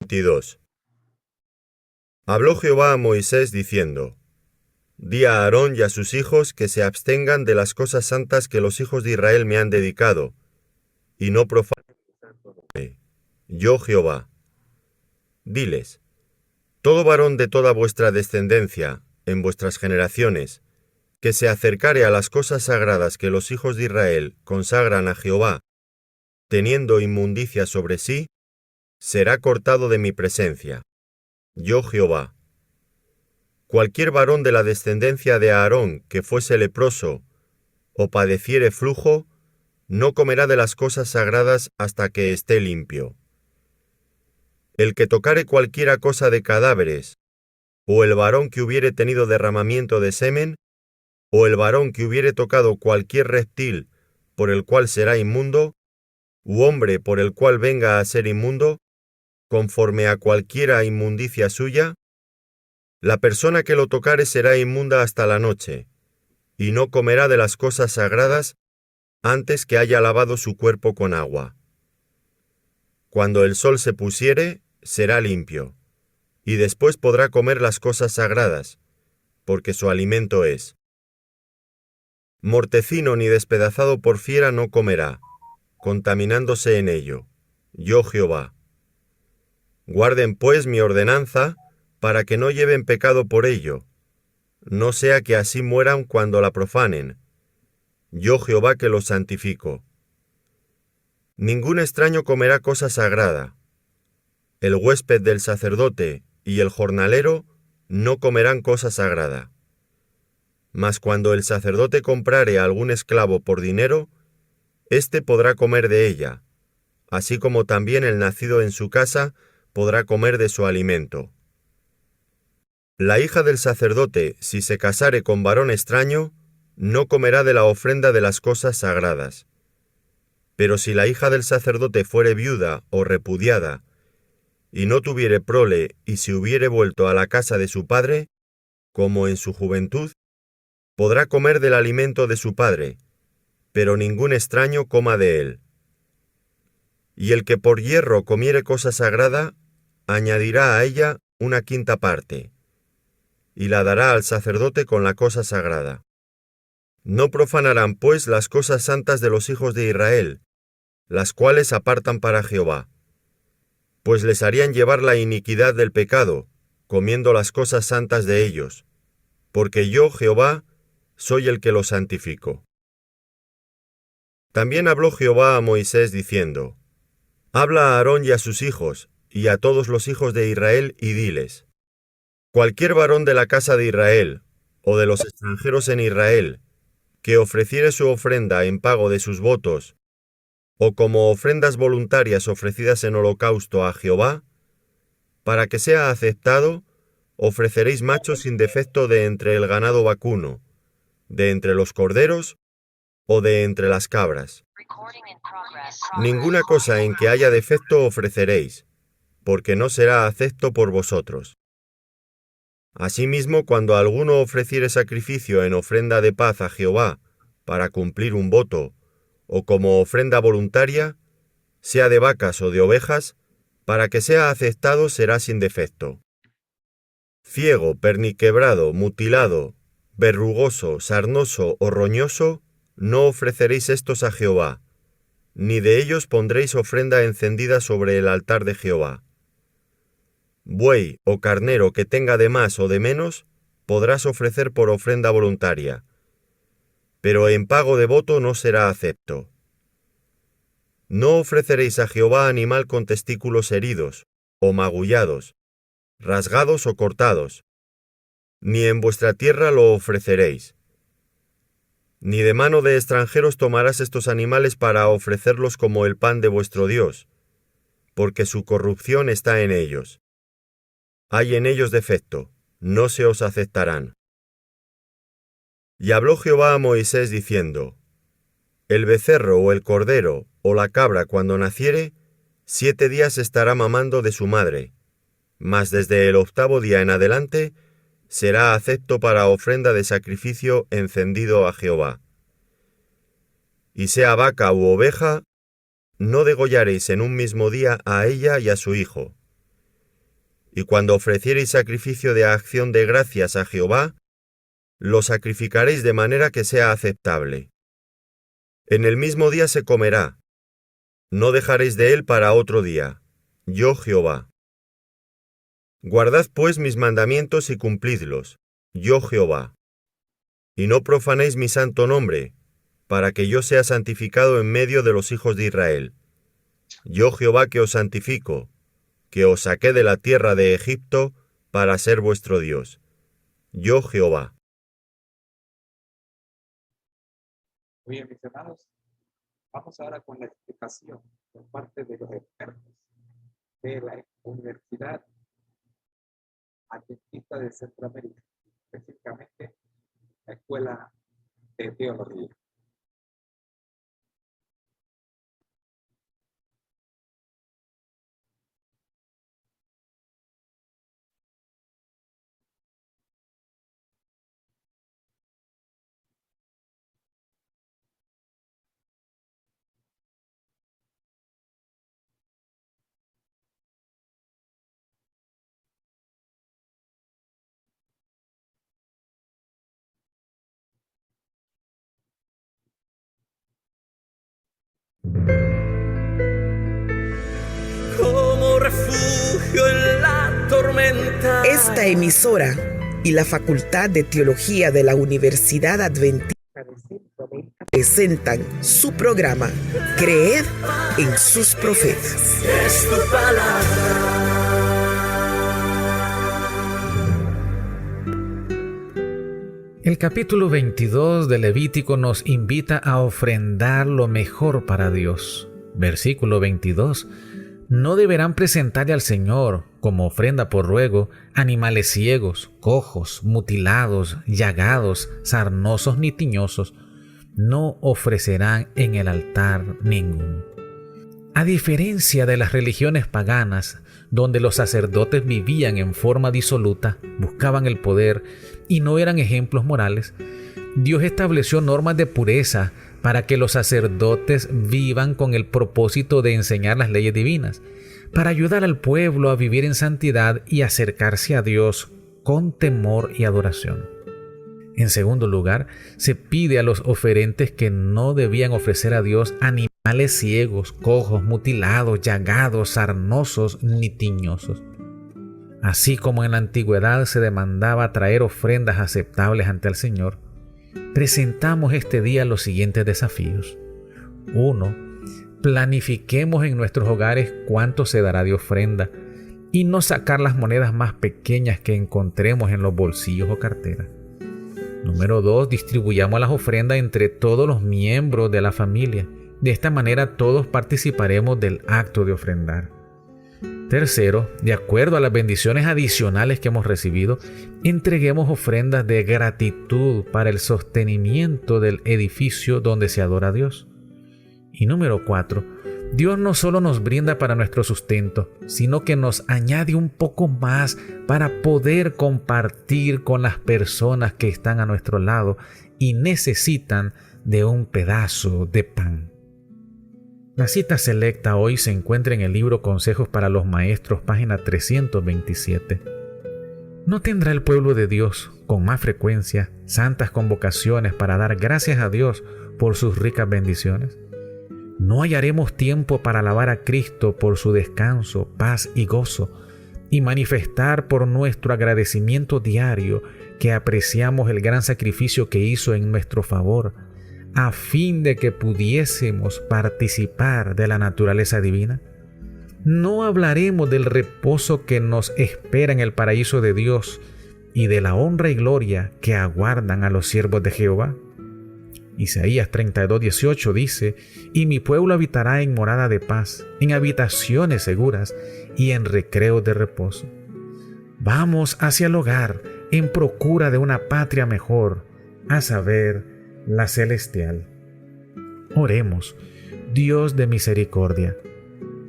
22. Habló Jehová a Moisés diciendo: Di a Aarón y a sus hijos que se abstengan de las cosas santas que los hijos de Israel me han dedicado, y no profanen yo Jehová. Diles: todo varón de toda vuestra descendencia, en vuestras generaciones, que se acercare a las cosas sagradas que los hijos de Israel consagran a Jehová, teniendo inmundicia sobre sí, será cortado de mi presencia. Yo Jehová. Cualquier varón de la descendencia de Aarón que fuese leproso, o padeciere flujo, no comerá de las cosas sagradas hasta que esté limpio. El que tocare cualquiera cosa de cadáveres, o el varón que hubiere tenido derramamiento de semen, o el varón que hubiere tocado cualquier reptil por el cual será inmundo, u hombre por el cual venga a ser inmundo, conforme a cualquiera inmundicia suya, la persona que lo tocare será inmunda hasta la noche, y no comerá de las cosas sagradas antes que haya lavado su cuerpo con agua. Cuando el sol se pusiere, será limpio, y después podrá comer las cosas sagradas, porque su alimento es. Mortecino ni despedazado por fiera no comerá, contaminándose en ello. Yo Jehová. Guarden pues mi ordenanza, para que no lleven pecado por ello, no sea que así mueran cuando la profanen. Yo Jehová que los santifico. Ningún extraño comerá cosa sagrada. El huésped del sacerdote y el jornalero no comerán cosa sagrada. Mas cuando el sacerdote comprare a algún esclavo por dinero, éste podrá comer de ella, así como también el nacido en su casa podrá comer de su alimento. La hija del sacerdote, si se casare con varón extraño, no comerá de la ofrenda de las cosas sagradas. Pero si la hija del sacerdote fuere viuda o repudiada, y no tuviere prole y se hubiere vuelto a la casa de su padre, como en su juventud, podrá comer del alimento de su padre, pero ningún extraño coma de él. Y el que por hierro comiere cosa sagrada, añadirá a ella una quinta parte, y la dará al sacerdote con la cosa sagrada. No profanarán pues las cosas santas de los hijos de Israel, las cuales apartan para Jehová, pues les harían llevar la iniquidad del pecado, comiendo las cosas santas de ellos, porque yo, Jehová, soy el que los santifico. También habló Jehová a Moisés diciendo: Habla a Aarón y a sus hijos, y a todos los hijos de Israel, y diles: Cualquier varón de la casa de Israel, o de los extranjeros en Israel, que ofreciere su ofrenda en pago de sus votos, o como ofrendas voluntarias ofrecidas en holocausto a Jehová, para que sea aceptado, ofreceréis machos sin defecto de entre el ganado vacuno, de entre los corderos o de entre las cabras. Ninguna cosa en que haya defecto ofreceréis, porque no será acepto por vosotros. Asimismo, cuando alguno ofreciere sacrificio en ofrenda de paz a Jehová para cumplir un voto, o como ofrenda voluntaria, sea de vacas o de ovejas, para que sea aceptado será sin defecto. Ciego, perniquebrado, mutilado, verrugoso, sarnoso o roñoso, no ofreceréis estos a Jehová, ni de ellos pondréis ofrenda encendida sobre el altar de Jehová. Buey o carnero que tenga de más o de menos, podrás ofrecer por ofrenda voluntaria, pero en pago de voto no será acepto. No ofreceréis a Jehová animal con testículos heridos, o magullados, rasgados o cortados, ni en vuestra tierra lo ofreceréis. Ni de mano de extranjeros tomarás estos animales para ofrecerlos como el pan de vuestro Dios, porque su corrupción está en ellos. Hay en ellos defecto, no se os aceptarán. Y habló Jehová a Moisés diciendo: El becerro o el cordero o la cabra cuando naciere, 7 días estará mamando de su madre, mas desde el 8º día en adelante será acepto para ofrenda de sacrificio encendido a Jehová. Y sea vaca u oveja, no degollaréis en un mismo día a ella y a su hijo. Y cuando ofreciereis sacrificio de acción de gracias a Jehová, lo sacrificaréis de manera que sea aceptable. En el mismo día se comerá. No dejaréis de él para otro día. Yo Jehová. Guardad pues mis mandamientos y cumplidlos. Yo Jehová. Y no profanéis mi santo nombre, para que yo sea santificado en medio de los hijos de Israel. Yo Jehová que os santifico, que os saqué de la tierra de Egipto para ser vuestro Dios. Yo Jehová. Muy bien, mis hermanos, vamos ahora con la explicación por parte de los expertos de la Universidad Adventista de Centroamérica, específicamente la Escuela de Teología. Como refugio en la tormenta. Esta emisora y la Facultad de Teología de la Universidad Adventista presentan su programa Creed en sus profetas. Es tu palabra. El capítulo 22 de Levítico nos invita a ofrendar lo mejor para Dios. Versículo 22. No deberán presentarle al Señor, como ofrenda por ruego, animales ciegos, cojos, mutilados, llagados, sarnosos ni tiñosos. No ofrecerán en el altar ninguno. A diferencia de las religiones paganas, donde los sacerdotes vivían en forma disoluta, buscaban el poder y no eran ejemplos morales, Dios estableció normas de pureza para que los sacerdotes vivan con el propósito de enseñar las leyes divinas, para ayudar al pueblo a vivir en santidad y acercarse a Dios con temor y adoración. En segundo lugar, se pide a los oferentes que no debían ofrecer a Dios animales ciegos, cojos, mutilados, llagados, sarnosos ni tiñosos. Así como en la antigüedad se demandaba traer ofrendas aceptables ante el Señor, presentamos este día los siguientes desafíos. 1. Planifiquemos en nuestros hogares cuánto se dará de ofrenda y no sacar las monedas más pequeñas que encontremos en los bolsillos o carteras. Número 2, distribuyamos las ofrendas entre todos los miembros de la familia. De esta manera todos participaremos del acto de ofrendar. Tercero, de acuerdo a las bendiciones adicionales que hemos recibido, entreguemos ofrendas de gratitud para el sostenimiento del edificio donde se adora a Dios. Y número 4, Dios no solo nos brinda para nuestro sustento, sino que nos añade un poco más para poder compartir con las personas que están a nuestro lado y necesitan de un pedazo de pan. La cita selecta hoy se encuentra en el libro Consejos para los Maestros, página 327. ¿No tendrá el pueblo de Dios, con más frecuencia, santas convocaciones para dar gracias a Dios por sus ricas bendiciones? ¿No hallaremos tiempo para alabar a Cristo por su descanso, paz y gozo, y manifestar por nuestro agradecimiento diario que apreciamos el gran sacrificio que hizo en nuestro favor, a fin de que pudiésemos participar de la naturaleza divina? ¿No hablaremos del reposo que nos espera en el paraíso de Dios y de la honra y gloria que aguardan a los siervos de Jehová? Isaías 32:18 dice: «Y mi pueblo habitará en morada de paz, en habitaciones seguras y en recreos de reposo». Vamos hacia el hogar en procura de una patria mejor, a saber, la celestial. Oremos. Dios de misericordia,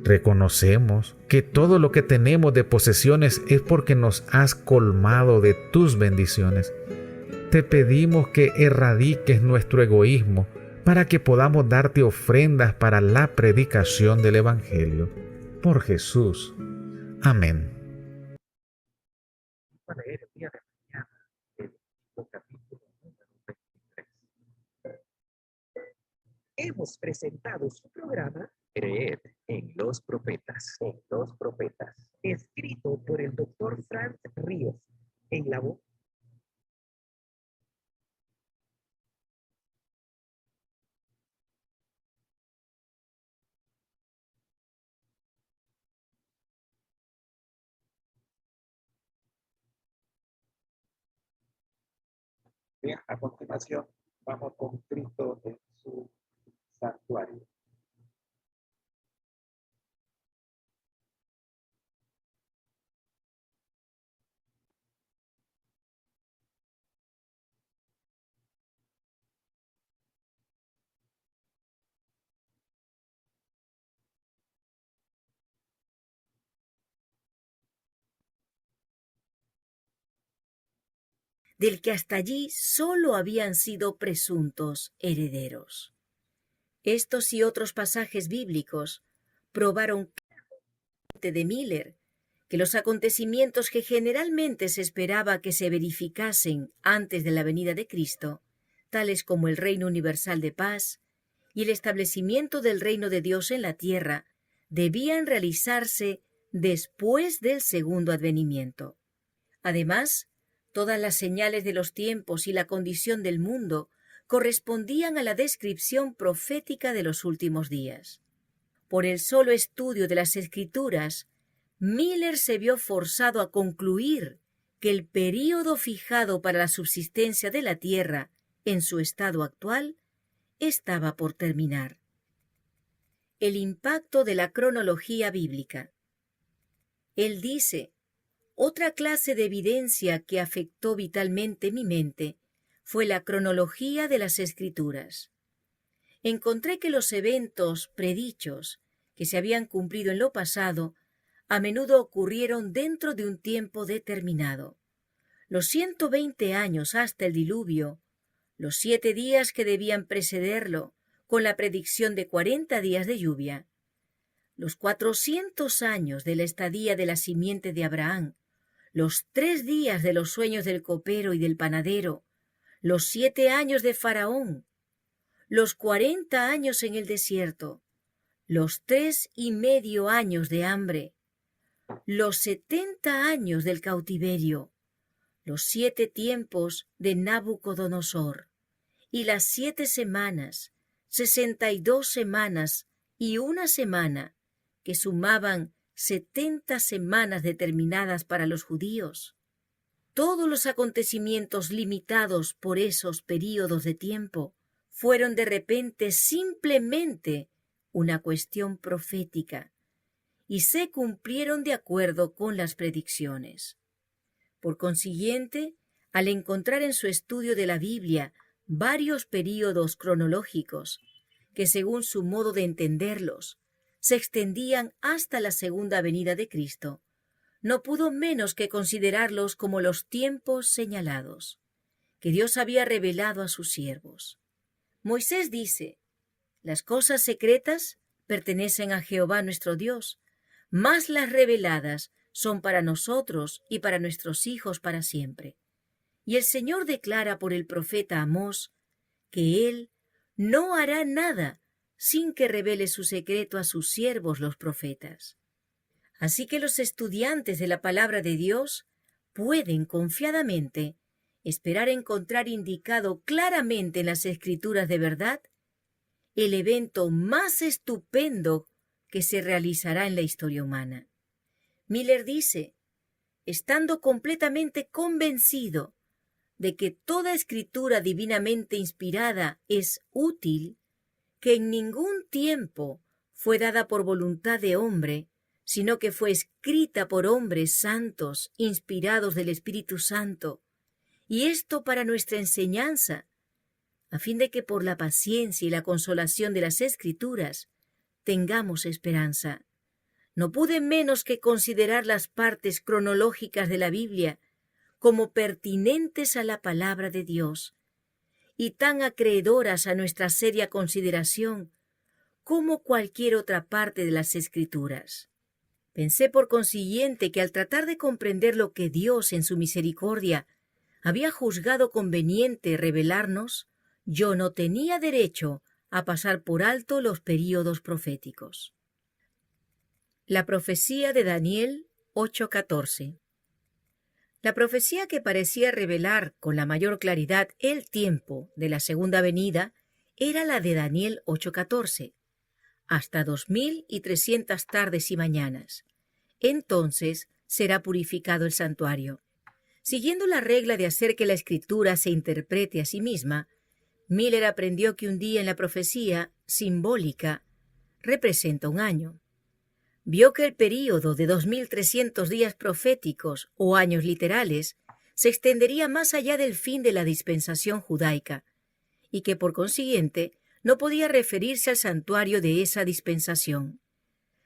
reconocemos que todo lo que tenemos de posesiones es porque nos has colmado de tus bendiciones. Te pedimos que erradiques nuestro egoísmo para que podamos darte ofrendas para la predicación del Evangelio. Por Jesús. Amén. Para leer el día de mañana el capítulo número 23. Hemos presentado su programa Creed en los profetas. En los profetas. escrito por el Dr. Franz Ríos en la voz Bien, a continuación vamos con Cristo en su santuario. del que hasta allí solo habían sido presuntos herederos. Estos y otros pasajes bíblicos probaron de Miller que los acontecimientos que generalmente se esperaba que se verificasen antes de la venida de Cristo, tales como el reino universal de paz y el establecimiento del reino de Dios en la tierra, debían realizarse después del segundo advenimiento. Además, todas las señales de los tiempos y la condición del mundo correspondían a la descripción profética de los últimos días. Por el solo estudio de las Escrituras, Miller se vio forzado a concluir que el período fijado para la subsistencia de la tierra en su estado actual estaba por terminar. El impacto de la cronología bíblica. Él dice: otra clase de evidencia que afectó vitalmente mi mente fue la cronología de las Escrituras. Encontré que los eventos predichos que se habían cumplido en lo pasado a menudo ocurrieron dentro de un tiempo determinado. Los 120 años hasta el diluvio, los 7 días que debían precederlo, con la predicción de 40 días de lluvia, los 400 años de la estadía de la simiente de Abraham, los 3 días de los sueños del copero y del panadero, los 7 años de Faraón, los 40 años en el desierto, los 3,5 años de hambre, los 70 años del cautiverio, los 7 tiempos de Nabucodonosor, y las 7 semanas, 62 semanas y una semana, que sumaban 70 semanas determinadas para los judíos. todos los acontecimientos limitados por esos períodos de tiempo fueron de repente simplemente una cuestión profética y se cumplieron de acuerdo con las predicciones. Por consiguiente, al encontrar en su estudio de la Biblia varios períodos cronológicos que, según su modo de entenderlos, se extendían hasta la segunda venida de Cristo, no pudo menos que considerarlos como los tiempos señalados, que Dios había revelado a sus siervos. Moisés dice: «Las cosas secretas pertenecen a Jehová nuestro Dios, mas las reveladas son para nosotros y para nuestros hijos para siempre». Y el Señor declara por el profeta Amós que Él no hará nada sin que revele su secreto a sus siervos los profetas. Así que los estudiantes de la palabra de Dios pueden confiadamente esperar encontrar indicado claramente en las Escrituras de verdad el evento más estupendo que se realizará en la historia humana. Miller dice: «Estando completamente convencido de que toda escritura divinamente inspirada es útil, que en ningún tiempo fue dada por voluntad de hombre, sino que fue escrita por hombres santos, inspirados del Espíritu Santo, y esto para nuestra enseñanza, a fin de que por la paciencia y la consolación de las Escrituras tengamos esperanza. No pude menos que considerar las partes cronológicas de la Biblia como pertinentes a la palabra de Dios y tan acreedoras a nuestra seria consideración como cualquier otra parte de las Escrituras. Pensé por consiguiente que al tratar de comprender lo que Dios en su misericordia había juzgado conveniente revelarnos, yo no tenía derecho a pasar por alto los períodos proféticos. La profecía de Daniel 8:14. La profecía que parecía revelar con la mayor claridad el tiempo de la segunda venida era la de Daniel 8:14. Hasta 2300 tardes y mañanas. Entonces será purificado el santuario. Siguiendo la regla de hacer que la escritura se interprete a sí misma, Miller aprendió que un día en la profecía simbólica representa un año. Vio que el período de 2300 días proféticos o años literales se extendería más allá del fin de la dispensación judaica y que por consiguiente no podía referirse al santuario de esa dispensación.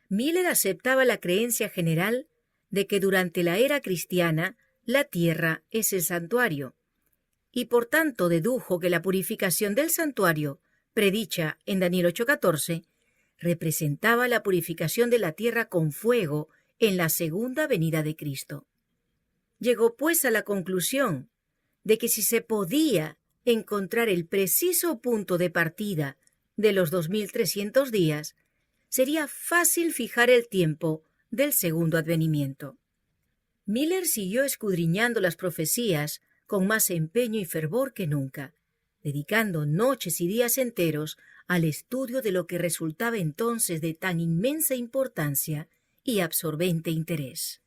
Miller aceptaba la creencia general de que durante la era cristiana la tierra es el santuario, y por tanto dedujo que la purificación del santuario, predicha en Daniel 8:14, representaba la purificación de la tierra con fuego en la segunda venida de Cristo. Llegó pues a la conclusión de que si se podía encontrar el preciso punto de partida de los 2300 días, sería fácil fijar el tiempo del segundo advenimiento. Miller siguió escudriñando las profecías con más empeño y fervor que nunca, dedicando noches y días enteros al estudio de lo que resultaba entonces de tan inmensa importancia y absorbente interés.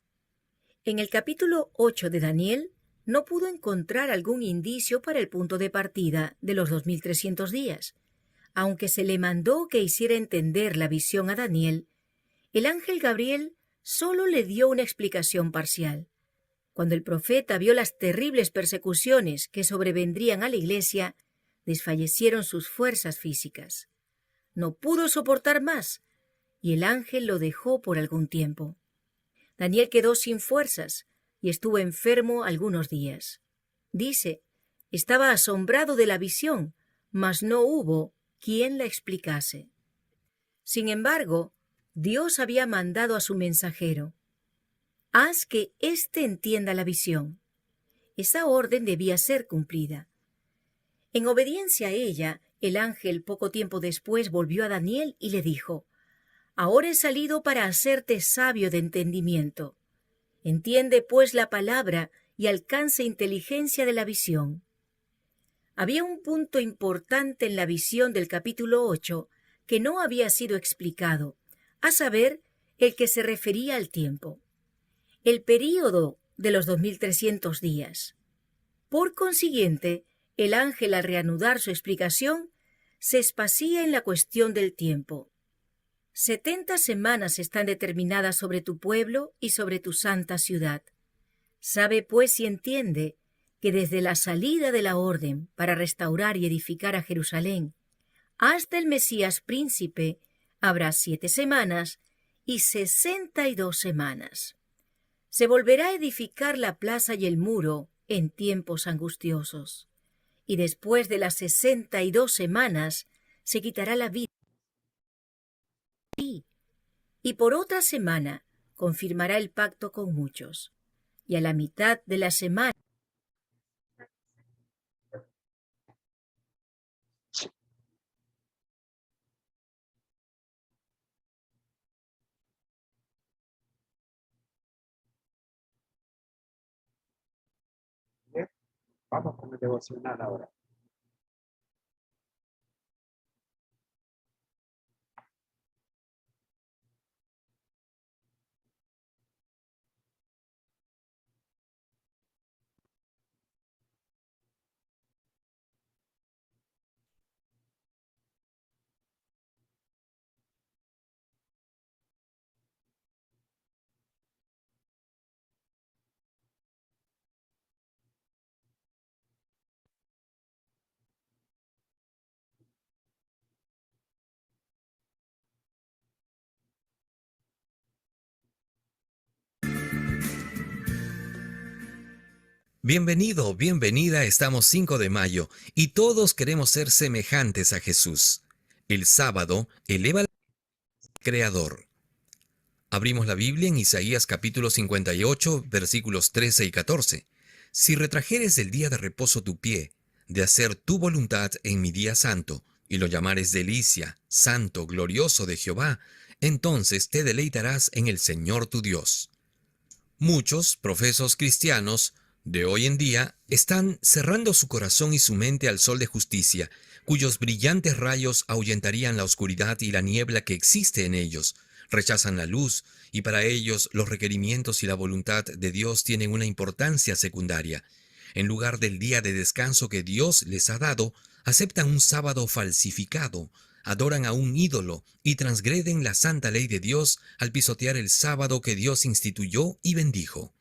En el capítulo 8 de Daniel no pudo encontrar algún indicio para el punto de partida de los 2300 días. Aunque se le mandó que hiciera entender la visión a Daniel, el ángel Gabriel solo le dio una explicación parcial. Cuando el profeta vio las terribles persecuciones que sobrevendrían a la iglesia, desfallecieron sus fuerzas físicas. No pudo soportar más, y el ángel lo dejó por algún tiempo. Daniel quedó sin fuerzas y estuvo enfermo algunos días. Dice, estaba asombrado de la visión, mas no hubo quien la explicase. Sin embargo, Dios había mandado a su mensajero: «Haz que éste entienda la visión». Esa orden debía ser cumplida. En obediencia a ella, el ángel poco tiempo después volvió a Daniel y le dijo: «Ahora he salido para hacerte sabio de entendimiento. Entiende pues la palabra y alcance inteligencia de la visión». Había un punto importante en la visión del capítulo 8 que no había sido explicado, a saber, el que se refería al tiempo. El período de los 2300 días. Por consiguiente, el ángel, al reanudar su explicación, se espacía en la cuestión del tiempo. 70 semanas están determinadas sobre tu pueblo y sobre tu santa ciudad. Sabe pues y entiende que desde la salida de la orden para restaurar y edificar a Jerusalén hasta el Mesías príncipe habrá 7 semanas y 62 semanas. Se volverá a edificar la plaza y el muro en tiempos angustiosos, y después de las 62 semanas se quitará la vida. Y por otra semana confirmará el pacto con muchos, y a la mitad de la semana Bien, vamos con el devocional ahora. Bienvenido, bienvenida, estamos 5 de mayo y todos queremos ser semejantes a Jesús. El sábado eleva al Creador. Abrimos la Biblia en Isaías capítulo 58, versículos 13 y 14. Si retrajeres del día de reposo tu pie, de hacer tu voluntad en mi día santo, y lo llamares delicia, santo, glorioso de Jehová, entonces te deleitarás en el Señor tu Dios. Muchos profesos cristianos de hoy en día están cerrando su corazón y su mente al sol de justicia, cuyos brillantes rayos ahuyentarían la oscuridad y la niebla que existe en ellos. Rechazan la luz y para ellos los requerimientos y la voluntad de Dios tienen una importancia secundaria. En lugar del día de descanso que Dios les ha dado, aceptan un sábado falsificado, adoran a un ídolo y transgreden la santa ley de Dios al pisotear el sábado que Dios instituyó y bendijo.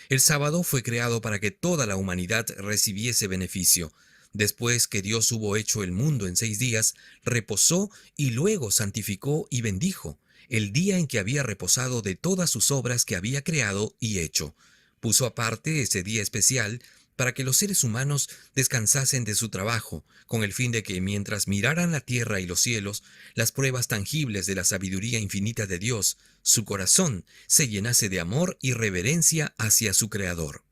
El sábado fue creado para que toda la humanidad recibiese beneficio. Después que Dios hubo hecho el mundo en 6 días, reposó y luego santificó y bendijo, el día en que había reposado de todas sus obras que había creado y hecho. Puso aparte ese día especial para que los seres humanos descansasen de su trabajo, con el fin de que mientras miraran la tierra y los cielos, las pruebas tangibles de la sabiduría infinita de Dios, su corazón se llenase de amor y reverencia hacia su Creador.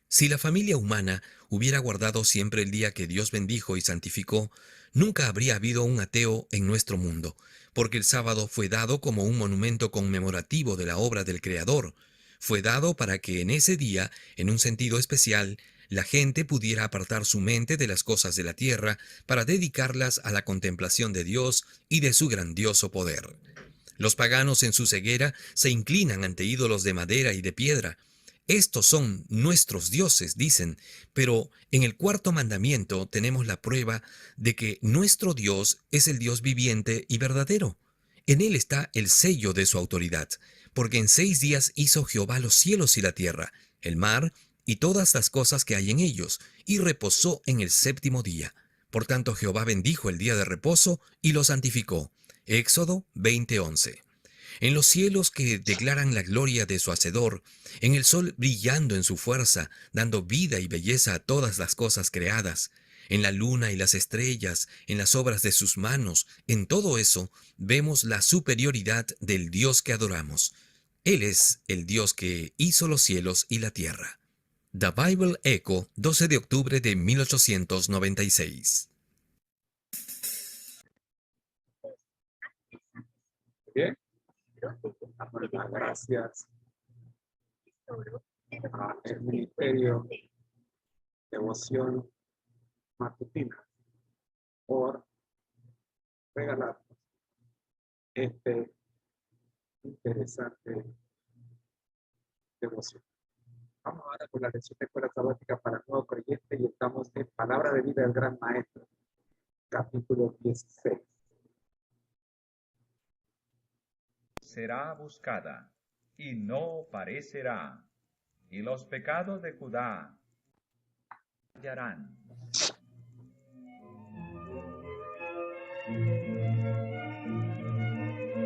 Si la familia humana hubiera guardado siempre el día que Dios bendijo y santificó, nunca habría habido un ateo en nuestro mundo, porque el sábado fue dado como un monumento conmemorativo de la obra del Creador. Fue dado para que en ese día, en un sentido especial, la gente pudiera apartar su mente de las cosas de la tierra para dedicarlas a la contemplación de Dios y de su grandioso poder. Los paganos en su ceguera se inclinan ante ídolos de madera y de piedra. Estos son nuestros dioses, dicen, pero en el 4º mandamiento tenemos la prueba de que nuestro Dios es el Dios viviente y verdadero. En él está el sello de su autoridad, porque en 6 días hizo Jehová los cielos y la tierra, el mar y todas las cosas que hay en ellos, y reposó en el 7º día. Por tanto Jehová bendijo el día de reposo y lo santificó. Éxodo 20:11. En los cielos que declaran la gloria de su Hacedor, en el sol brillando en su fuerza, dando vida y belleza a todas las cosas creadas, en la luna y las estrellas, en las obras de sus manos, en todo eso vemos la superioridad del Dios que adoramos. Él es el Dios que hizo los cielos y la tierra. The Bible Echo, 12 de octubre de 1896. Bien, damos las gracias al Ministerio Devoción Matutina por regalarnos este interesante devoción. Vamos ahora con la lección de escuela sabática para nuevos creyentes y estamos en Palabra de Vida del Gran Maestro, capítulo 16. Será buscada y no parecerá, y los pecados de Judá hallarán.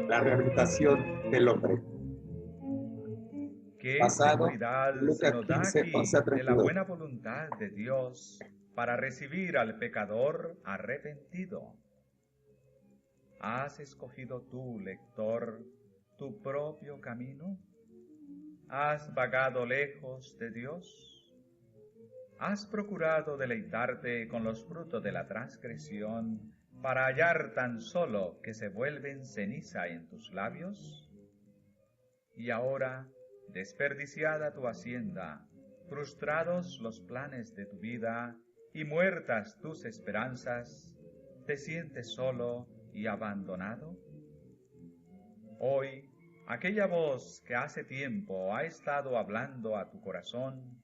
La rehabilitación del hombre. Qué Basado seguridad en Lucas se nos da 15, aquí 11 a de la 32. buena voluntad de Dios para recibir al pecador arrepentido. ¿Has escogido tú, lector, tu propio camino? ¿Has vagado lejos de Dios? ¿Has procurado deleitarte con los frutos de la transgresión para hallar tan solo que se vuelven ceniza en tus labios? Y ahora, desperdiciada tu hacienda, frustrados los planes de tu vida y muertas tus esperanzas, ¿te sientes solo y abandonado? Hoy, aquella voz que hace tiempo ha estado hablando a tu corazón,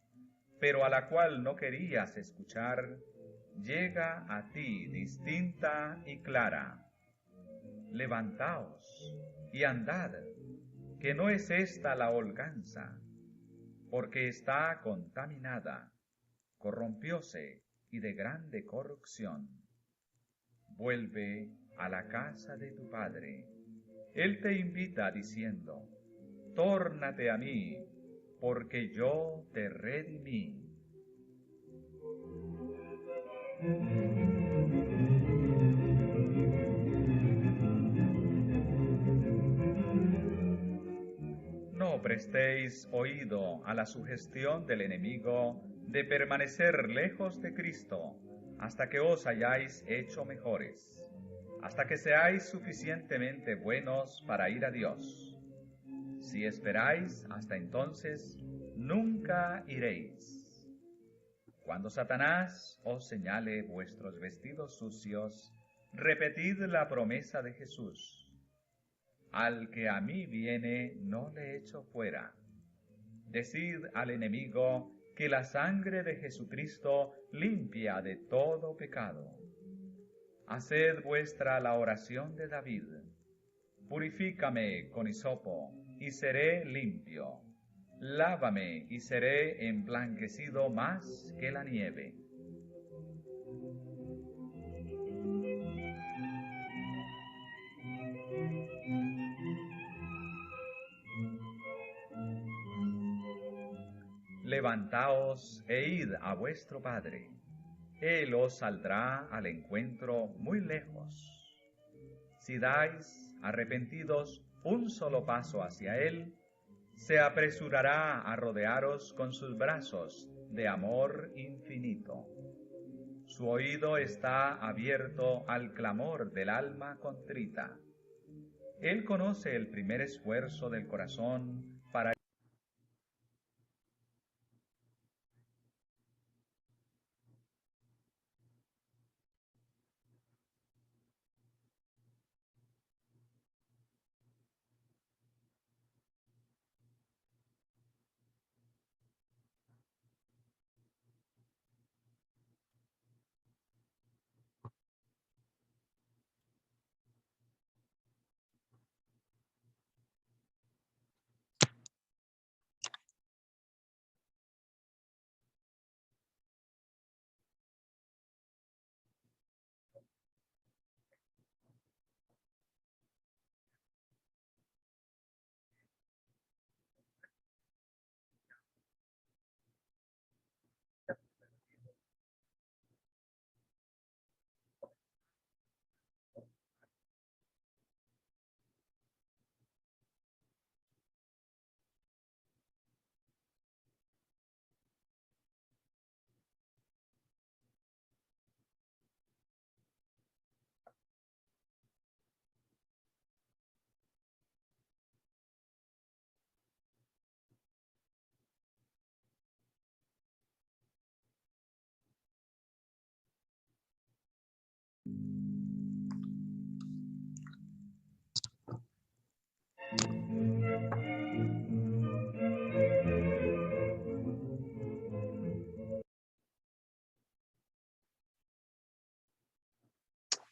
pero a la cual no querías escuchar, llega a ti distinta y clara. Levantaos y andad, que no es esta la holganza, porque está contaminada, corrompióse y de grande corrupción. Vuelve a la casa de tu Padre. Él te invita diciendo, tórnate a mí, porque yo te redimí. No prestéis oído a la sugestión del enemigo de permanecer lejos de Cristo hasta que os hayáis hecho mejores, hasta que seáis suficientemente buenos para ir a Dios. Si esperáis hasta entonces, nunca iréis. Cuando Satanás os señale vuestros vestidos sucios, repetid la promesa de Jesús. Al que a mí viene, no le echo fuera. Decid al enemigo que la sangre de Jesucristo limpia de todo pecado. Haced vuestra la oración de David. Purifícame con hisopo, y seré limpio. Lávame, y seré emblanquecido más que la nieve. Levantaos e id a vuestro Padre. Él os saldrá al encuentro muy lejos. Si dais, arrepentidos, un solo paso hacia Él, se apresurará a rodearos con sus brazos de amor infinito. Su oído está abierto al clamor del alma contrita. Él conoce el primer esfuerzo del corazón para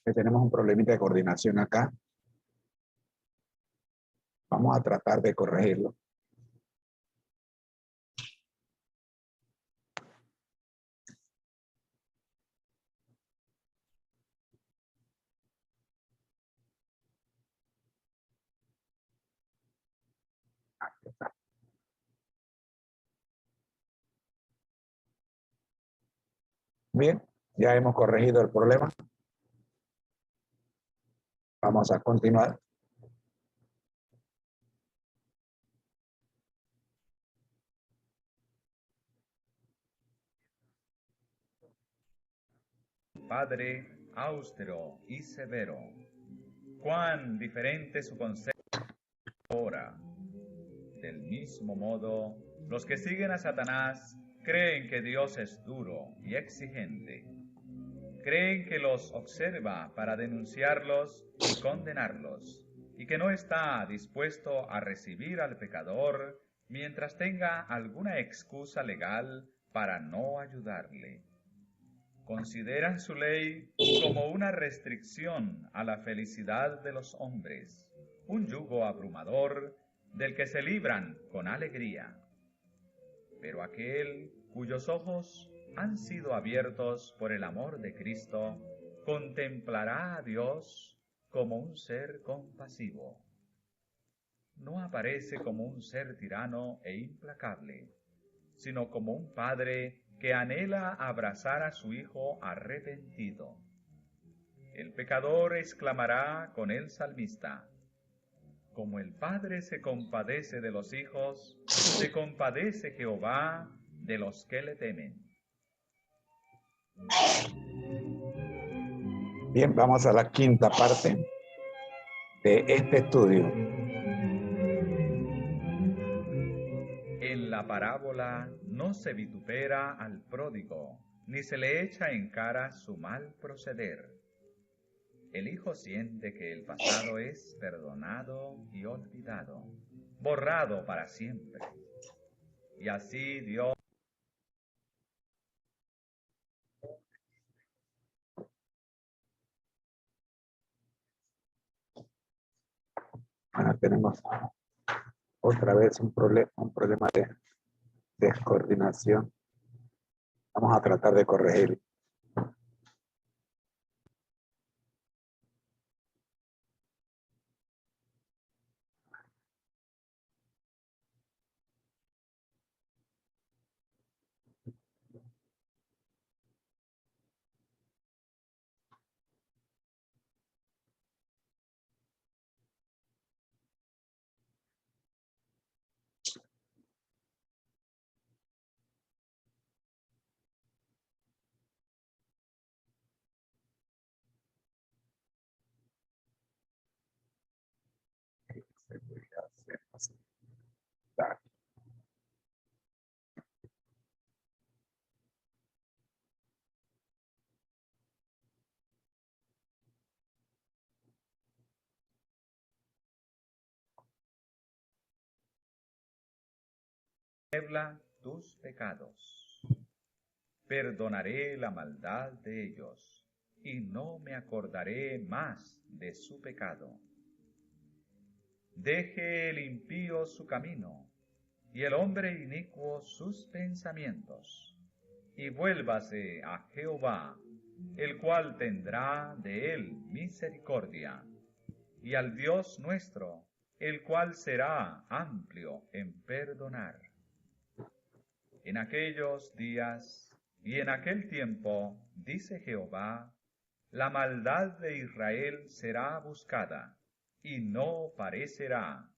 Que tenemos un problemita de coordinación acá. Vamos a tratar de corregirlo. Aquí está. Bien, ya hemos corregido el problema. Vamos a continuar. Padre austero y severo. Cuán diferente su concepto ahora. Del mismo modo, los que siguen a Satanás creen que Dios es duro y exigente. Creen que los observa para denunciarlos y condenarlos, y que no está dispuesto a recibir al pecador mientras tenga alguna excusa legal para no ayudarle. Consideran su ley como una restricción a la felicidad de los hombres, un yugo abrumador del que se libran con alegría. Pero aquel cuyos ojos han sido abiertos por el amor de Cristo, contemplará a Dios como un ser compasivo. No aparece como un ser tirano e implacable, sino como un padre que anhela abrazar a su hijo arrepentido. El pecador exclamará con el salmista: como el padre se compadece de los hijos, se compadece Jehová de los que le temen. Bien, vamos a la quinta parte de este estudio. En la parábola no se vitupera al pródigo, ni se le echa en cara su mal proceder. El hijo siente que el pasado es perdonado y olvidado, borrado para siempre. Y así Dios tenemos otra vez un problema de descoordinación. Vamos a tratar de corregir. niebla tus pecados. Perdonaré la maldad de ellos, y no me acordaré más de su pecado. Deje el impío su camino, y el hombre inicuo sus pensamientos, y vuélvase a Jehová, el cual tendrá de él misericordia, y al Dios nuestro, el cual será amplio en perdonar. En aquellos días y en aquel tiempo, dice Jehová, la maldad de Israel será buscada, y no parecerá,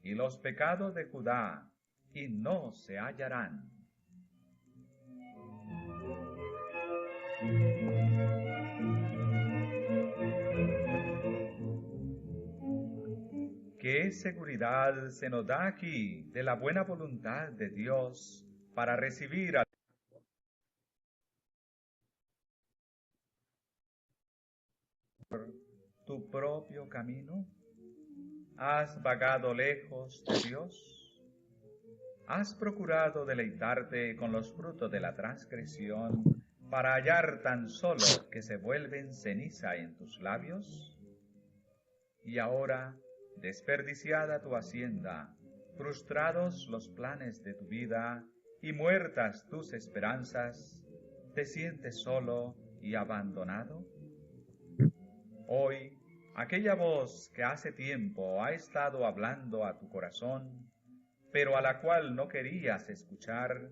y los pecados de Judá, y no se hallarán. ¿Qué seguridad se nos da aquí de la buena voluntad de Dios para recibir a tu propio camino? ¿Has vagado lejos de Dios? ¿Has procurado deleitarte con los frutos de la transgresión para hallar tan solo que se vuelven ceniza en tus labios? Y ahora, desperdiciada tu hacienda, frustrados los planes de tu vida y muertas tus esperanzas, ¿te sientes solo y abandonado? Hoy, aquella voz que hace tiempo ha estado hablando a tu corazón, pero a la cual no querías escuchar,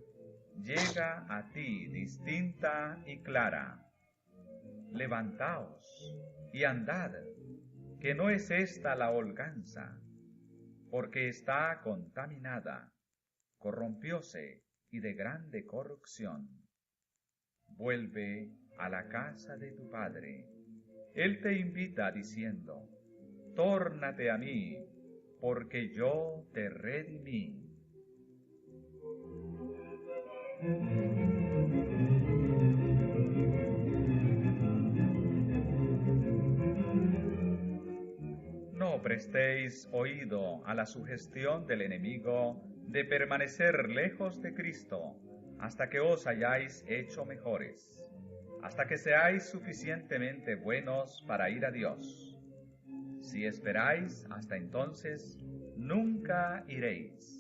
llega a ti distinta y clara. Levantaos y andad, que no es esta la holganza, porque está contaminada, corrompióse y de grande corrupción. Vuelve a la casa de tu Padre. Él te invita diciendo: tórnate a mí, porque yo te redimí. No prestéis oído a la sugestión del enemigo de permanecer lejos de Cristo hasta que os hayáis hecho mejores, hasta que seáis suficientemente buenos para ir a Dios. Si esperáis hasta entonces, nunca iréis.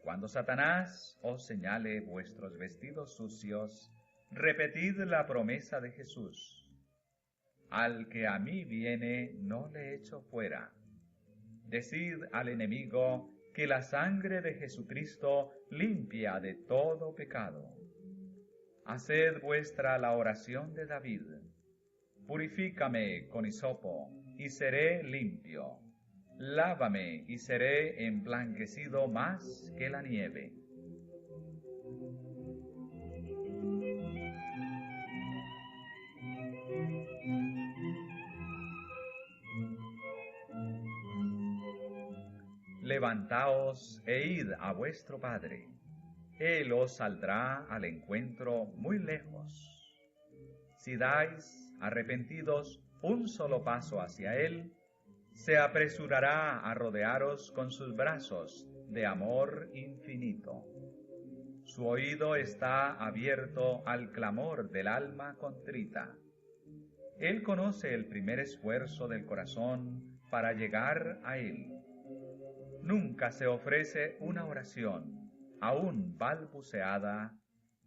Cuando Satanás os señale vuestros vestidos sucios, repetid la promesa de Jesús: al que a mí viene, no le echo fuera. Decid al enemigo que la sangre de Jesucristo limpia de todo pecado. Haced vuestra la oración de David: purifícame con hisopo, y seré limpio. Lávame, y seré emblanquecido más que la nieve. Levantaos e id a vuestro Padre. Él os saldrá al encuentro muy lejos. Si dais, arrepentidos, un solo paso hacia Él, se apresurará a rodearos con sus brazos de amor infinito. Su oído está abierto al clamor del alma contrita. Él conoce el primer esfuerzo del corazón para llegar a Él. Nunca se ofrece una oración, aún balbuceada,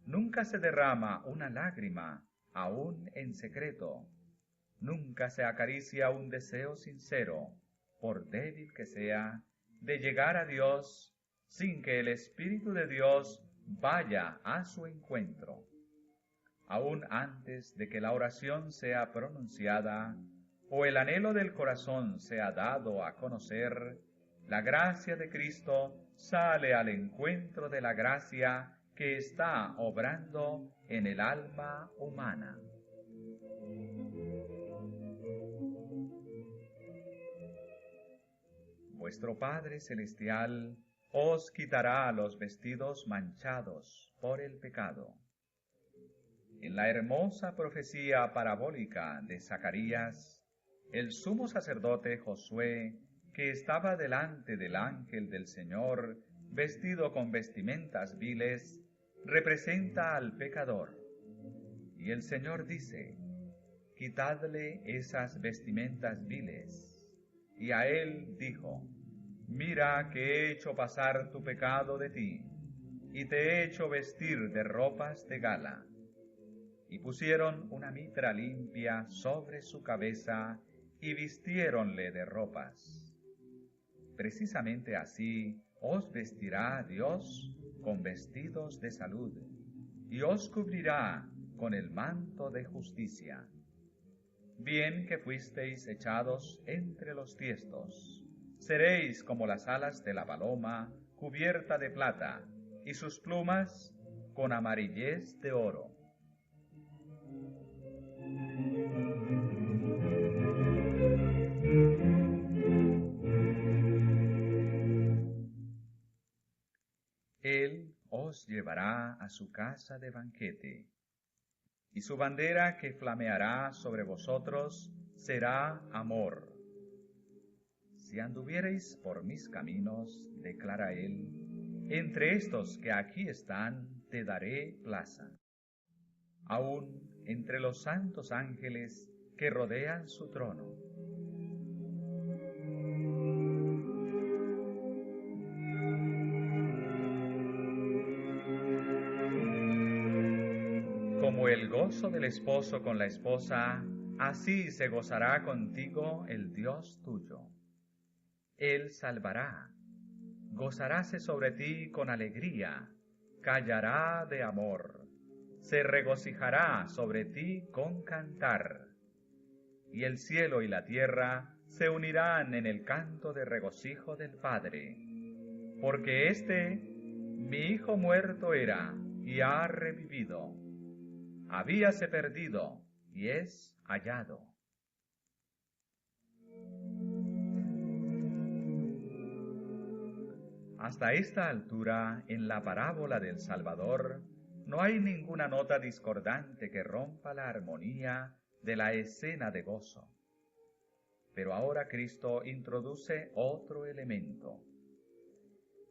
nunca se derrama una lágrima, aún en secreto, nunca se acaricia un deseo sincero, por débil que sea, de llegar a Dios sin que el Espíritu de Dios vaya a su encuentro. Aún antes de que la oración sea pronunciada o el anhelo del corazón sea dado a conocer, la gracia de Cristo sale al encuentro de la gracia que está obrando en el alma humana. Vuestro Padre Celestial os quitará los vestidos manchados por el pecado. En la hermosa profecía parabólica de Zacarías, el sumo sacerdote Josué, que estaba delante del ángel del Señor, vestido con vestimentas viles, representa al pecador. Y el Señor dice: quitadle esas vestimentas viles. Y a él dijo: mira que he hecho pasar tu pecado de ti, y te he hecho vestir de ropas de gala. Y pusieron una mitra limpia sobre su cabeza, y vistiéronle de ropas. Precisamente así os vestirá Dios con vestidos de salud, y os cubrirá con el manto de justicia. Bien que fuisteis echados entre los tiestos, seréis como las alas de la paloma, cubierta de plata, y sus plumas con amarillez de oro. Él os llevará a su casa de banquete, y su bandera que flameará sobre vosotros será amor. Si anduviereis por mis caminos, declara él, entre estos que aquí están te daré plaza. aún entre los santos ángeles que rodean su trono. Como el gozo del esposo con la esposa, así se gozará contigo el Dios tuyo. Él salvará, gozaráse sobre ti con alegría, callará de amor, se regocijará sobre ti con cantar. Y el cielo y la tierra se unirán en el canto de regocijo del Padre, porque mi hijo muerto era, y ha revivido. Habíase perdido, y es hallado. Hasta esta altura, en la parábola del Salvador, no hay ninguna nota discordante que rompa la armonía de la escena de gozo. Pero ahora Cristo introduce otro elemento.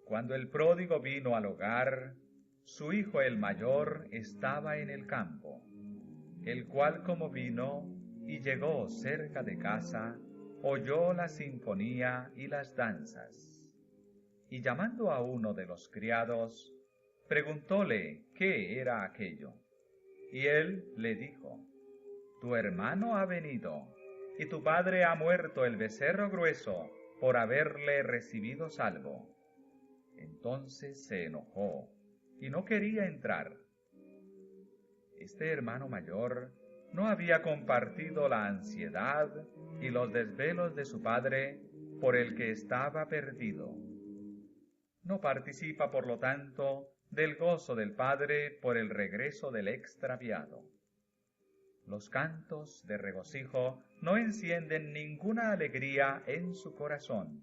Cuando el pródigo vino al hogar, su hijo el mayor estaba en el campo, el cual como vino y llegó cerca de casa, oyó la sinfonía y las danzas. Y llamando a uno de los criados, preguntóle qué era aquello. Y él le dijo: Tu hermano ha venido, y tu padre ha muerto el becerro grueso por haberle recibido salvo. Entonces se enojó y no quería entrar. Este hermano mayor no había compartido la ansiedad y los desvelos de su padre por el que estaba perdido. No participa, por lo tanto, del gozo del padre por el regreso del extraviado. Los cantos de regocijo no encienden ninguna alegría en su corazón.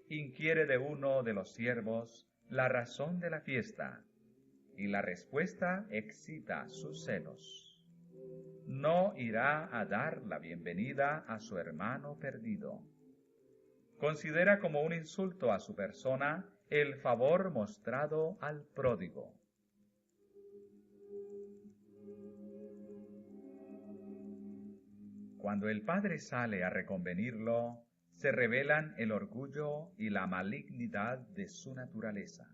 Inquiere de uno de los siervos la razón de la fiesta, y la respuesta excita sus celos. No irá a dar la bienvenida a su hermano perdido. Considera como un insulto a su persona el favor mostrado al pródigo. Cuando el padre sale a reconvenirlo, se revelan el orgullo y la malignidad de su naturaleza.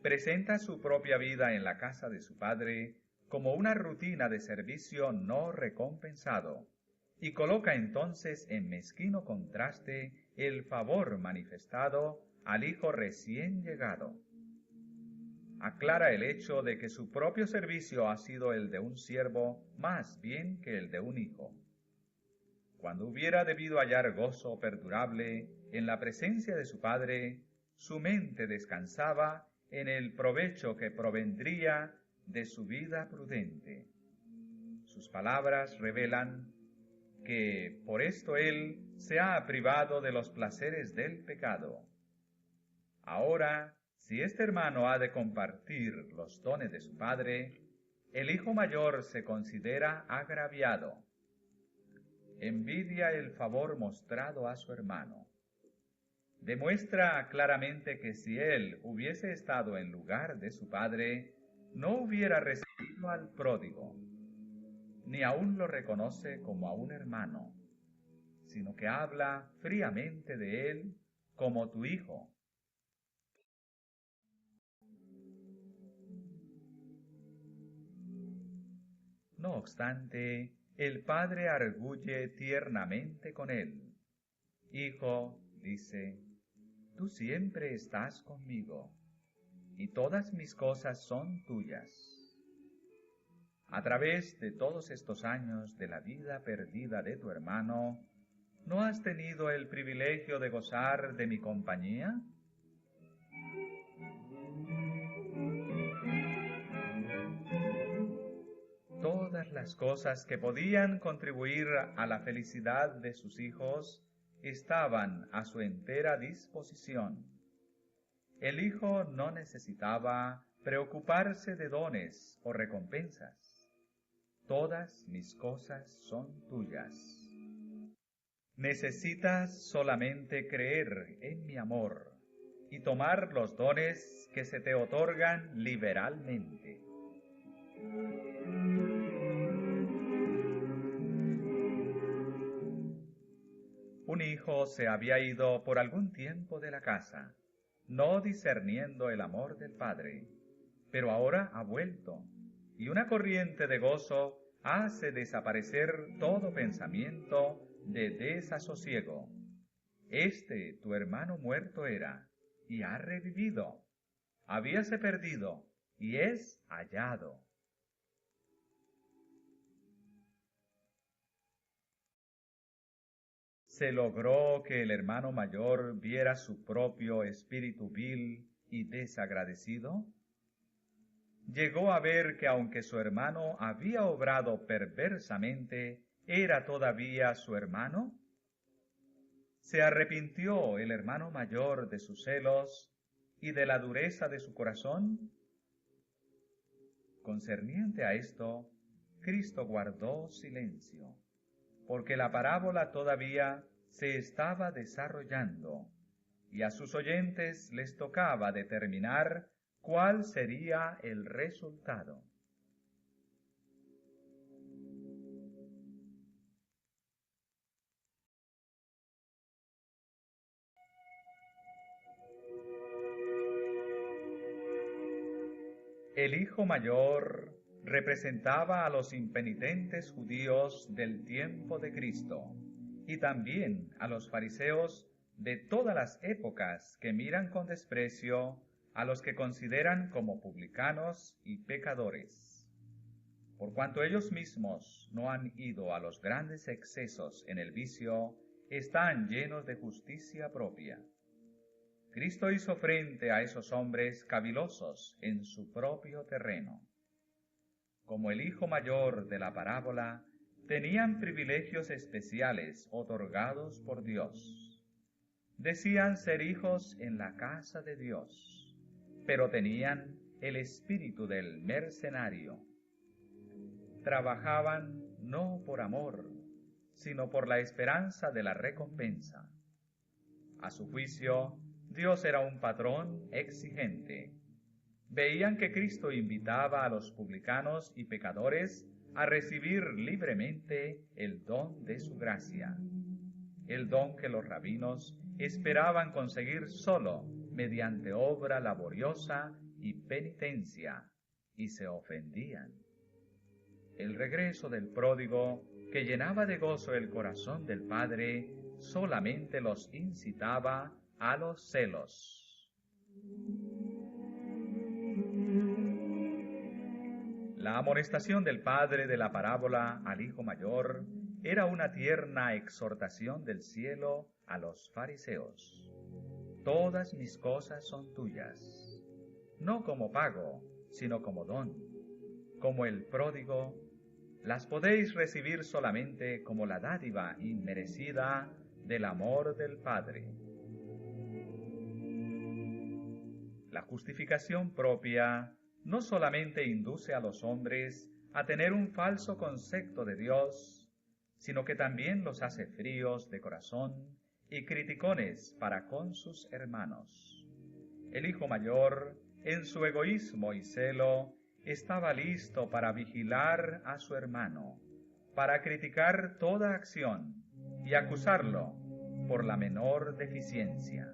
Presenta su propia vida en la casa de su padre como una rutina de servicio no recompensado, y coloca entonces en mezquino contraste el favor manifestado al hijo recién llegado. Aclara el hecho de que su propio servicio ha sido el de un siervo más bien que el de un hijo. Cuando hubiera debido hallar gozo perdurable en la presencia de su padre, su mente descansaba en el provecho que provendría de su vida prudente. Sus palabras revelan que por esto él se ha privado de los placeres del pecado. Ahora, si este hermano ha de compartir los dones de su padre, el hijo mayor se considera agraviado. Envidia el favor mostrado a su hermano. Demuestra claramente que si él hubiese estado en lugar de su padre, no hubiera recibido al pródigo, ni aún lo reconoce como a un hermano, sino que habla fríamente de él como tu hijo. No obstante, el padre arguye tiernamente con él. Hijo, dice, tú siempre estás conmigo, y todas mis cosas son tuyas. A través de todos estos años de la vida perdida de tu hermano, ¿no has tenido el privilegio de gozar de mi compañía? Todas las cosas que podían contribuir a la felicidad de sus hijos estaban a su entera disposición. El hijo no necesitaba preocuparse de dones o recompensas. Todas mis cosas son tuyas. Necesitas solamente creer en mi amor y tomar los dones que se te otorgan liberalmente. Un hijo se había ido por algún tiempo de la casa, no discerniendo el amor del padre, pero ahora ha vuelto, y una corriente de gozo hace desaparecer todo pensamiento de desasosiego. Este tu hermano muerto era, y ha revivido. Habíase perdido, y es hallado. Se logró que el hermano mayor viera su propio espíritu vil y desagradecido. Llegó a ver que aunque su hermano había obrado perversamente, ¿era todavía su hermano? ¿Se arrepintió el hermano mayor de sus celos y de la dureza de su corazón? Concerniente a esto, Cristo guardó silencio, porque la parábola todavía se estaba desarrollando, y a sus oyentes les tocaba determinar cuál sería el resultado. El hijo mayor representaba a los impenitentes judíos del tiempo de Cristo y también a los fariseos de todas las épocas que miran con desprecio a los que consideran como publicanos y pecadores. Por cuanto ellos mismos no han ido a los grandes excesos en el vicio, están llenos de justicia propia. Cristo hizo frente a esos hombres cavilosos en su propio terreno. Como el hijo mayor de la parábola, tenían privilegios especiales otorgados por Dios. Decían ser hijos en la casa de Dios, pero tenían el espíritu del mercenario. Trabajaban no por amor, sino por la esperanza de la recompensa. A su juicio, Dios era un patrón exigente. Veían que Cristo invitaba a los publicanos y pecadores a recibir libremente el don de su gracia, el don que los rabinos esperaban conseguir solo mediante obra laboriosa y penitencia, y se ofendían. El regreso del pródigo, que llenaba de gozo el corazón del Padre, solamente los incitaba a los celos. La amonestación del padre de la parábola al hijo mayor era una tierna exhortación del cielo a los fariseos. Todas mis cosas son tuyas, no como pago, sino como don. Como el pródigo, las podéis recibir solamente como la dádiva inmerecida del amor del Padre. La justificación propia no solamente induce a los hombres a tener un falso concepto de Dios, sino que también los hace fríos de corazón y criticones para con sus hermanos. El hijo mayor, en su egoísmo y celo, estaba listo para vigilar a su hermano, para criticar toda acción y acusarlo por la menor deficiencia.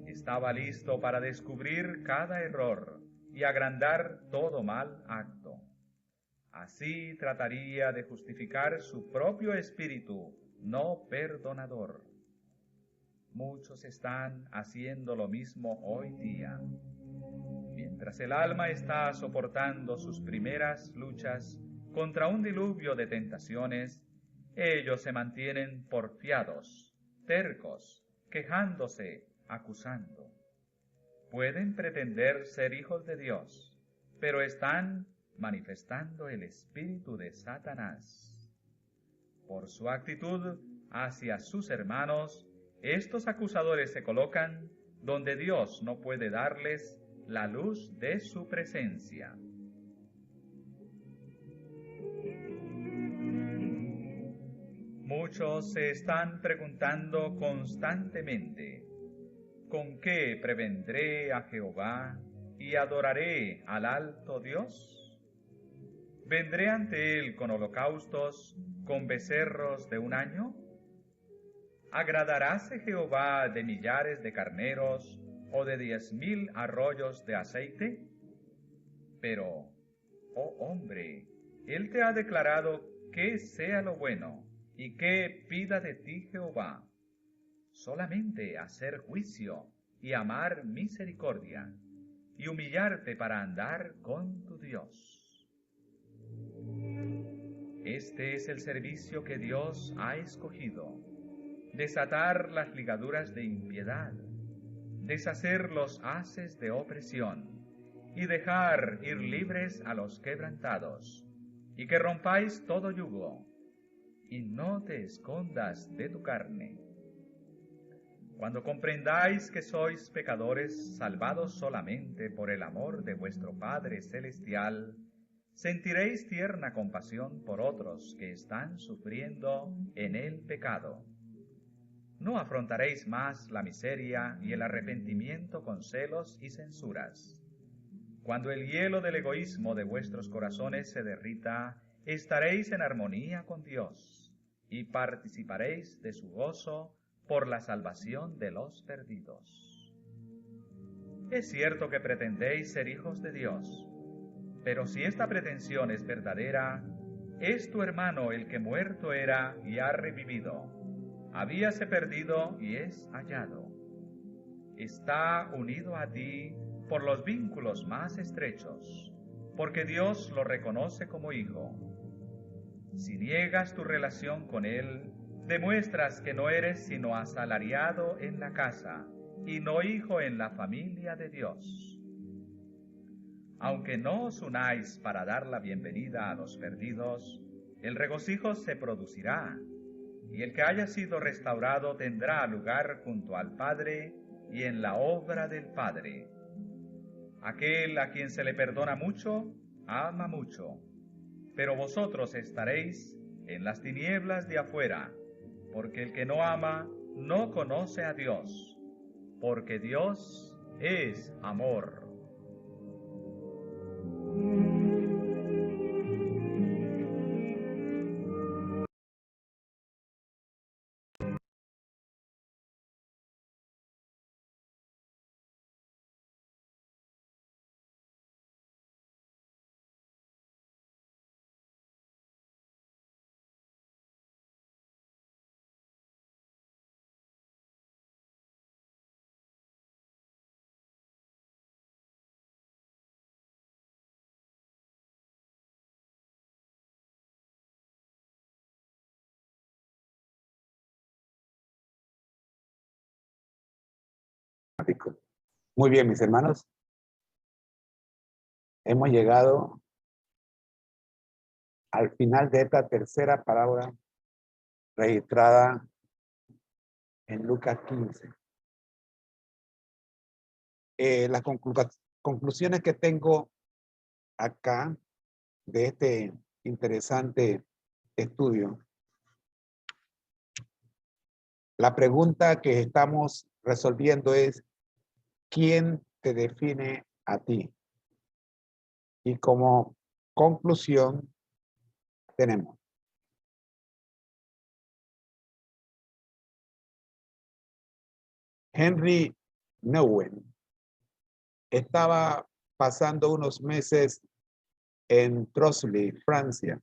Estaba listo para descubrir cada error y agrandar todo mal acto. Así trataría de justificar su propio espíritu no perdonador. Muchos están haciendo lo mismo hoy día. Mientras el alma está soportando sus primeras luchas contra un diluvio de tentaciones, ellos se mantienen porfiados, tercos, quejándose, acusando. Pueden pretender ser hijos de Dios, pero están manifestando el espíritu de Satanás. Por su actitud hacia sus hermanos, estos acusadores se colocan donde Dios no puede darles la luz de su presencia. Muchos se están preguntando constantemente: ¿con qué prevendré a Jehová y adoraré al alto Dios? ¿Vendré ante él con holocaustos, con becerros de un año? ¿Agradaráse Jehová de millares de carneros o de 10,000 arroyos de aceite? Pero, oh hombre, él te ha declarado qué sea lo bueno y qué pida de ti Jehová. Solamente hacer juicio y amar misericordia y humillarte para andar con tu Dios. Este es el servicio que Dios ha escogido: desatar las ligaduras de impiedad, deshacer los haces de opresión, y dejar ir libres a los quebrantados, y que rompáis todo yugo, y no te escondas de tu carne. Cuando comprendáis que sois pecadores salvados solamente por el amor de vuestro Padre Celestial, sentiréis tierna compasión por otros que están sufriendo en el pecado. No afrontaréis más la miseria y el arrepentimiento con celos y censuras. Cuando el hielo del egoísmo de vuestros corazones se derrita, estaréis en armonía con Dios y participaréis de su gozo por la salvación de los perdidos. Es cierto que pretendéis ser hijos de Dios, pero si esta pretensión es verdadera, es tu hermano el que muerto era y ha revivido, habíase perdido y es hallado. Está unido a ti por los vínculos más estrechos, porque Dios lo reconoce como hijo. Si niegas tu relación con él, demuestras que no eres sino asalariado en la casa y no hijo en la familia de Dios. Aunque no os unáis para dar la bienvenida a los perdidos, el regocijo se producirá, y el que haya sido restaurado tendrá lugar junto al Padre y en la obra del Padre. Aquel a quien se le perdona mucho, ama mucho, pero vosotros estaréis en las tinieblas de afuera, porque el que no ama no conoce a Dios, porque Dios es amor. Muy bien, mis hermanos. Hemos llegado al final de esta tercera parábola registrada en Lucas 15. Las conclusiones que tengo acá de este interesante estudio. La pregunta que estamos resolviendo es: ¿quién te define a ti? Y como conclusión tenemos: Henry Nouwen estaba pasando unos meses en Trosly, Francia,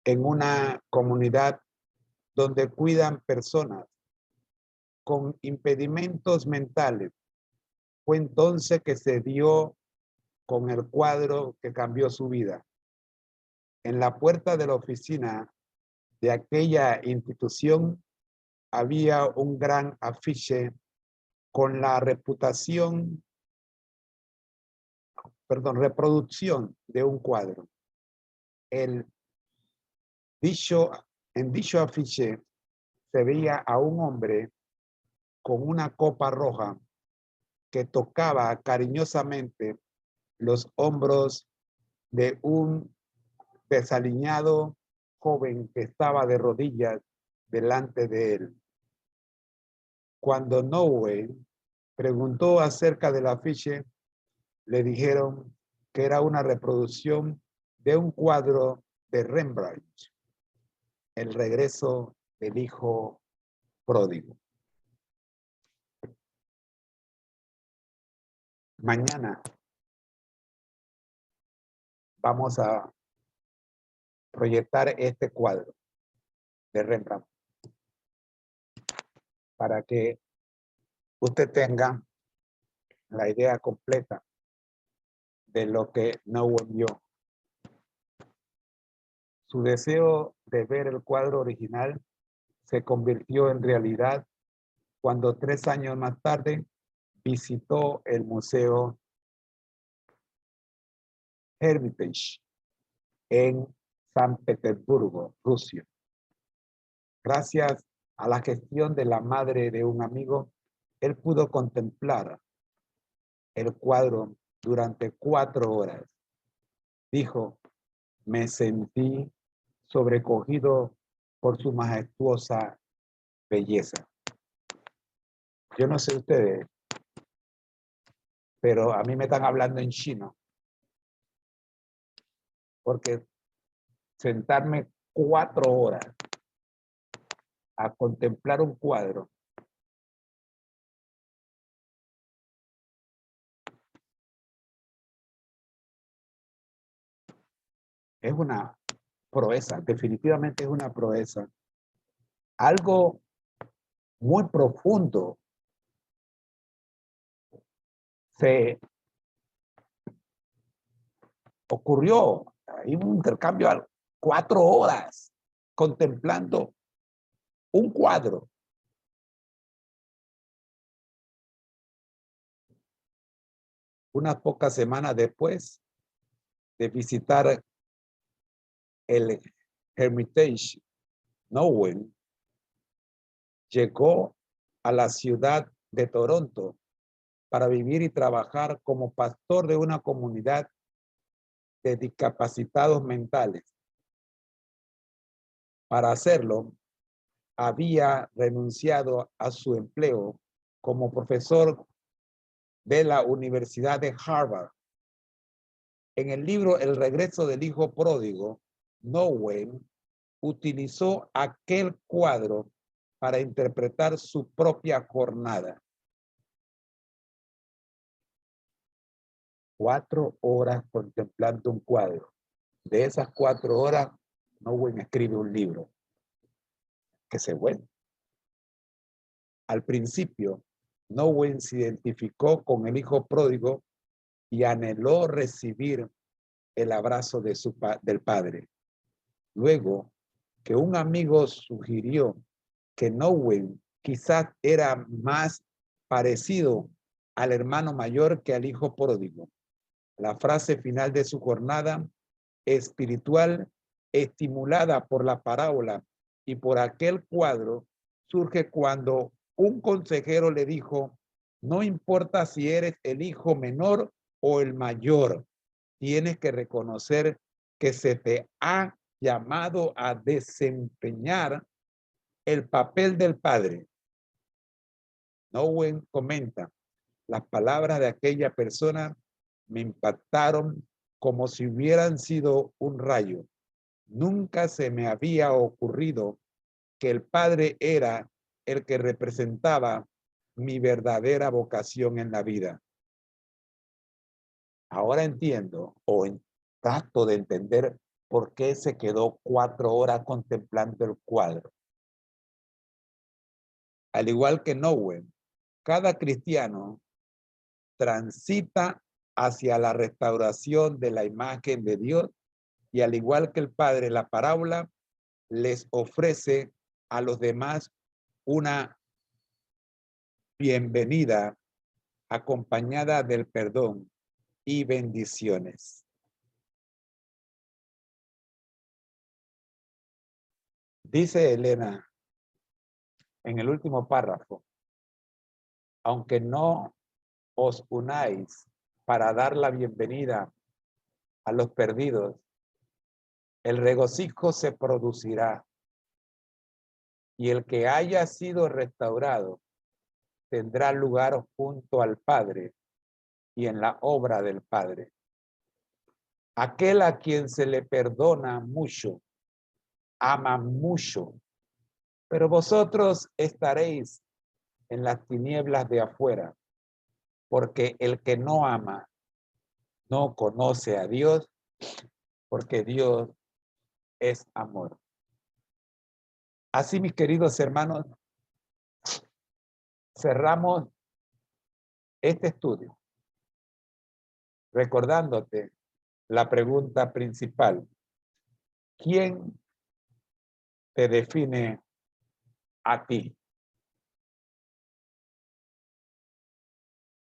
en una comunidad donde cuidan personas con impedimentos mentales. Fue entonces que se dio con el cuadro que cambió su vida. En la puerta de la oficina de aquella institución había un gran afiche con la reproducción de un cuadro. En dicho afiche se veía a un hombre con una copa roja que tocaba cariñosamente los hombros de un desaliñado joven que estaba de rodillas delante de él. Cuando Nouwen preguntó acerca del afiche, le dijeron que era una reproducción de un cuadro de Rembrandt, El regreso del hijo pródigo. Mañana vamos a proyectar este cuadro de Rembrandt para que usted tenga la idea completa de lo que Nowen vio. Su deseo de ver el cuadro original se convirtió en realidad cuando 3 años más tarde visitó el Museo Hermitage en San Petersburgo, Rusia. Gracias a la gestión de la madre de un amigo, él pudo contemplar el cuadro durante 4 horas. Dijo, me sentí sobrecogido por su majestuosa belleza. Yo no sé ustedes, pero a mí me están hablando en chino. Porque sentarme 4 horas a contemplar un cuadro es una proeza, definitivamente es una proeza. Algo muy profundo se ocurrió. Hay un intercambio de 4 horas contemplando un cuadro. Unas pocas semanas después de visitar el Hermitage, Nowen llegó a la ciudad de Toronto para vivir y trabajar como pastor de una comunidad de discapacitados mentales. Para hacerlo, había renunciado a su empleo como profesor de la Universidad de Harvard. En el libro El regreso del hijo pródigo, Nowen utilizó aquel cuadro para interpretar su propia jornada. 4 horas contemplando un cuadro. De esas 4 horas, Nowen escribe un libro que se vuelve. Al principio, Nowen se identificó con el hijo pródigo y anheló recibir el abrazo del padre. Luego, que un amigo sugirió que Nowen quizás era más parecido al hermano mayor que al hijo pródigo. La frase final de su jornada espiritual, estimulada por la parábola y por aquel cuadro, surge cuando un consejero le dijo, no importa si eres el hijo menor o el mayor, tienes que reconocer que se te ha llamado a desempeñar el papel del padre. Nowen comenta, las palabras de aquella persona me impactaron como si hubieran sido un rayo. Nunca se me había ocurrido que el padre era el que representaba mi verdadera vocación en la vida. Ahora entiendo trato de entender por qué se quedó 4 horas contemplando el cuadro. Al igual que Nowen, cada cristiano transita hacia la restauración de la imagen de Dios y al igual que el Padre, la parábola les ofrece a los demás una bienvenida acompañada del perdón y bendiciones. Dice Elena en el último párrafo, aunque no os unáis para dar la bienvenida a los perdidos, el regocijo se producirá y el que haya sido restaurado tendrá lugar junto al Padre y en la obra del Padre. Aquel a quien se le perdona mucho, ama mucho. Pero vosotros estaréis en las tinieblas de afuera, porque el que no ama no conoce a Dios, porque Dios es amor. Así, mis queridos hermanos, cerramos este estudio recordándote la pregunta principal. ¿Quién te define a ti?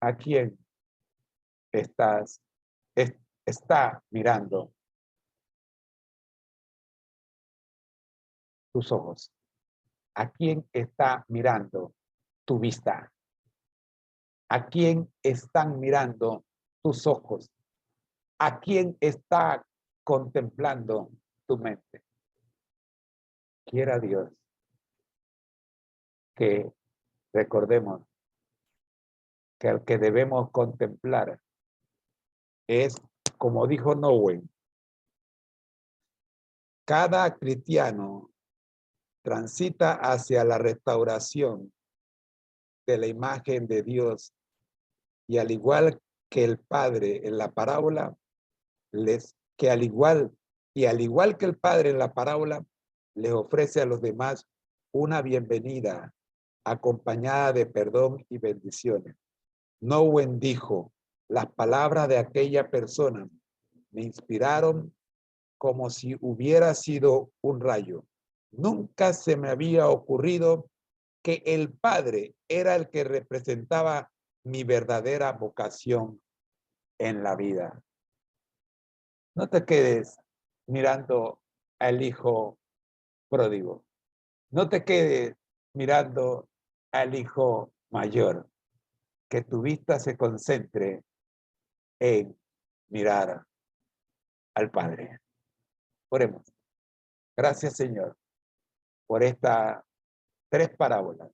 ¿A quién está mirando tus ojos? ¿A quién está mirando tu vista? ¿A quién están mirando tus ojos? ¿A quién está contemplando tu mente? Quiera Dios que recordemos que al que debemos contemplar es, como dijo Nowen, cada cristiano transita hacia la restauración de la imagen de Dios y al igual que el Padre en la parábola, al igual que el Padre en la parábola, les ofrece a los demás una bienvenida acompañada de perdón y bendiciones. Nowen dijo, las palabras de aquella persona me inspiraron como si hubiera sido un rayo. Nunca se me había ocurrido que el Padre era el que representaba mi verdadera vocación en la vida. No te quedes mirando al hijo pródigo. No te quedes mirando al hijo mayor. Que tu vista se concentre en mirar al Padre. Oremos. Gracias, Señor, por estas 3 parábolas.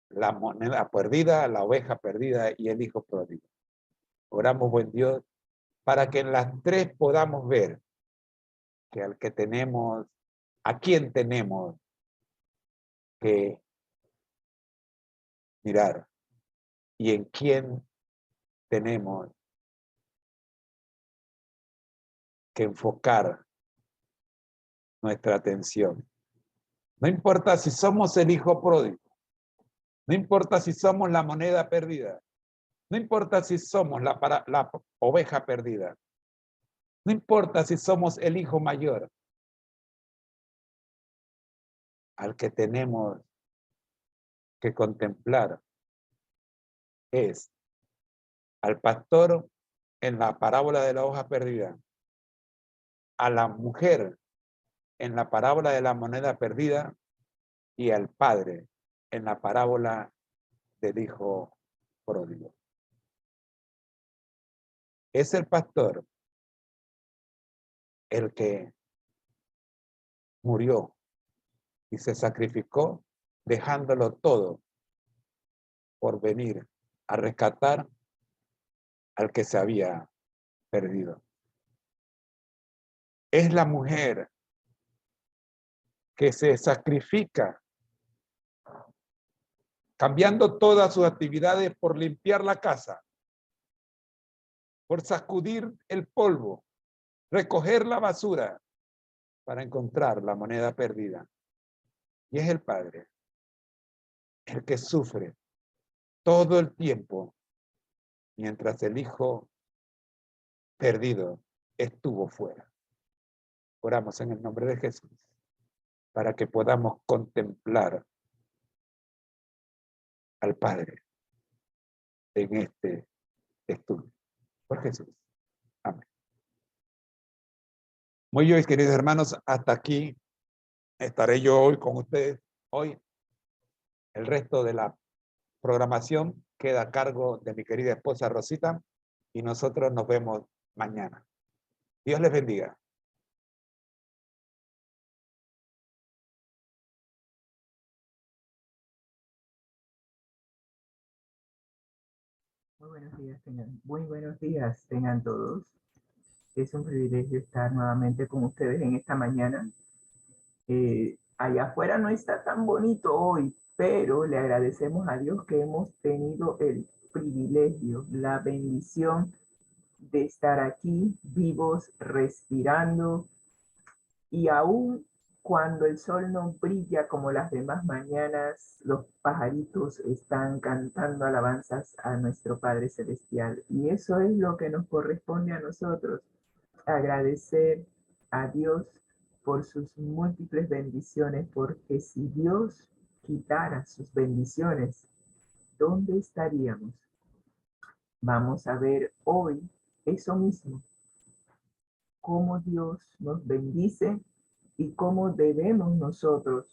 La moneda perdida, la oveja perdida y el hijo pródigo. Oramos, buen Dios, para que en las 3 podamos ver que al que tenemos, a quién tenemos que mirar y en quién tenemos que enfocar nuestra atención. No importa si somos el hijo pródigo, no importa si somos la moneda perdida, no importa si somos la oveja perdida, no importa si somos el hijo mayor, al que tenemos que contemplar es al pastor en la parábola de la hoja perdida, a la mujer en la parábola de la moneda perdida y al padre en la parábola del hijo pródigo. Es el pastor el que murió y se sacrificó dejándolo todo por venir a rescatar al que se había perdido. Es la mujer que se sacrifica cambiando todas sus actividades por limpiar la casa, por sacudir el polvo, recoger la basura para encontrar la moneda perdida. Y es el Padre el que sufre todo el tiempo mientras el hijo perdido estuvo fuera. Oramos en el nombre de Jesús para que podamos contemplar al Padre en este estudio. Por Jesús. Amén. Muy bien, queridos hermanos, hasta aquí estaré yo hoy con ustedes. Hoy el resto de la programación queda a cargo de mi querida esposa Rosita y nosotros nos vemos mañana. Dios les bendiga. Muy buenos días tengan todos. Es un privilegio estar nuevamente con ustedes en esta mañana. Allá afuera no está tan bonito hoy, pero le agradecemos a Dios que hemos tenido el privilegio, la bendición de estar aquí vivos, respirando, y aún cuando el sol no brilla como las demás mañanas, los pajaritos están cantando alabanzas a nuestro Padre Celestial. Y eso es lo que nos corresponde a nosotros, agradecer a Dios por sus múltiples bendiciones, porque si Dios quitara sus bendiciones, ¿dónde estaríamos? Vamos a ver hoy eso mismo, cómo Dios nos bendice y cómo debemos nosotros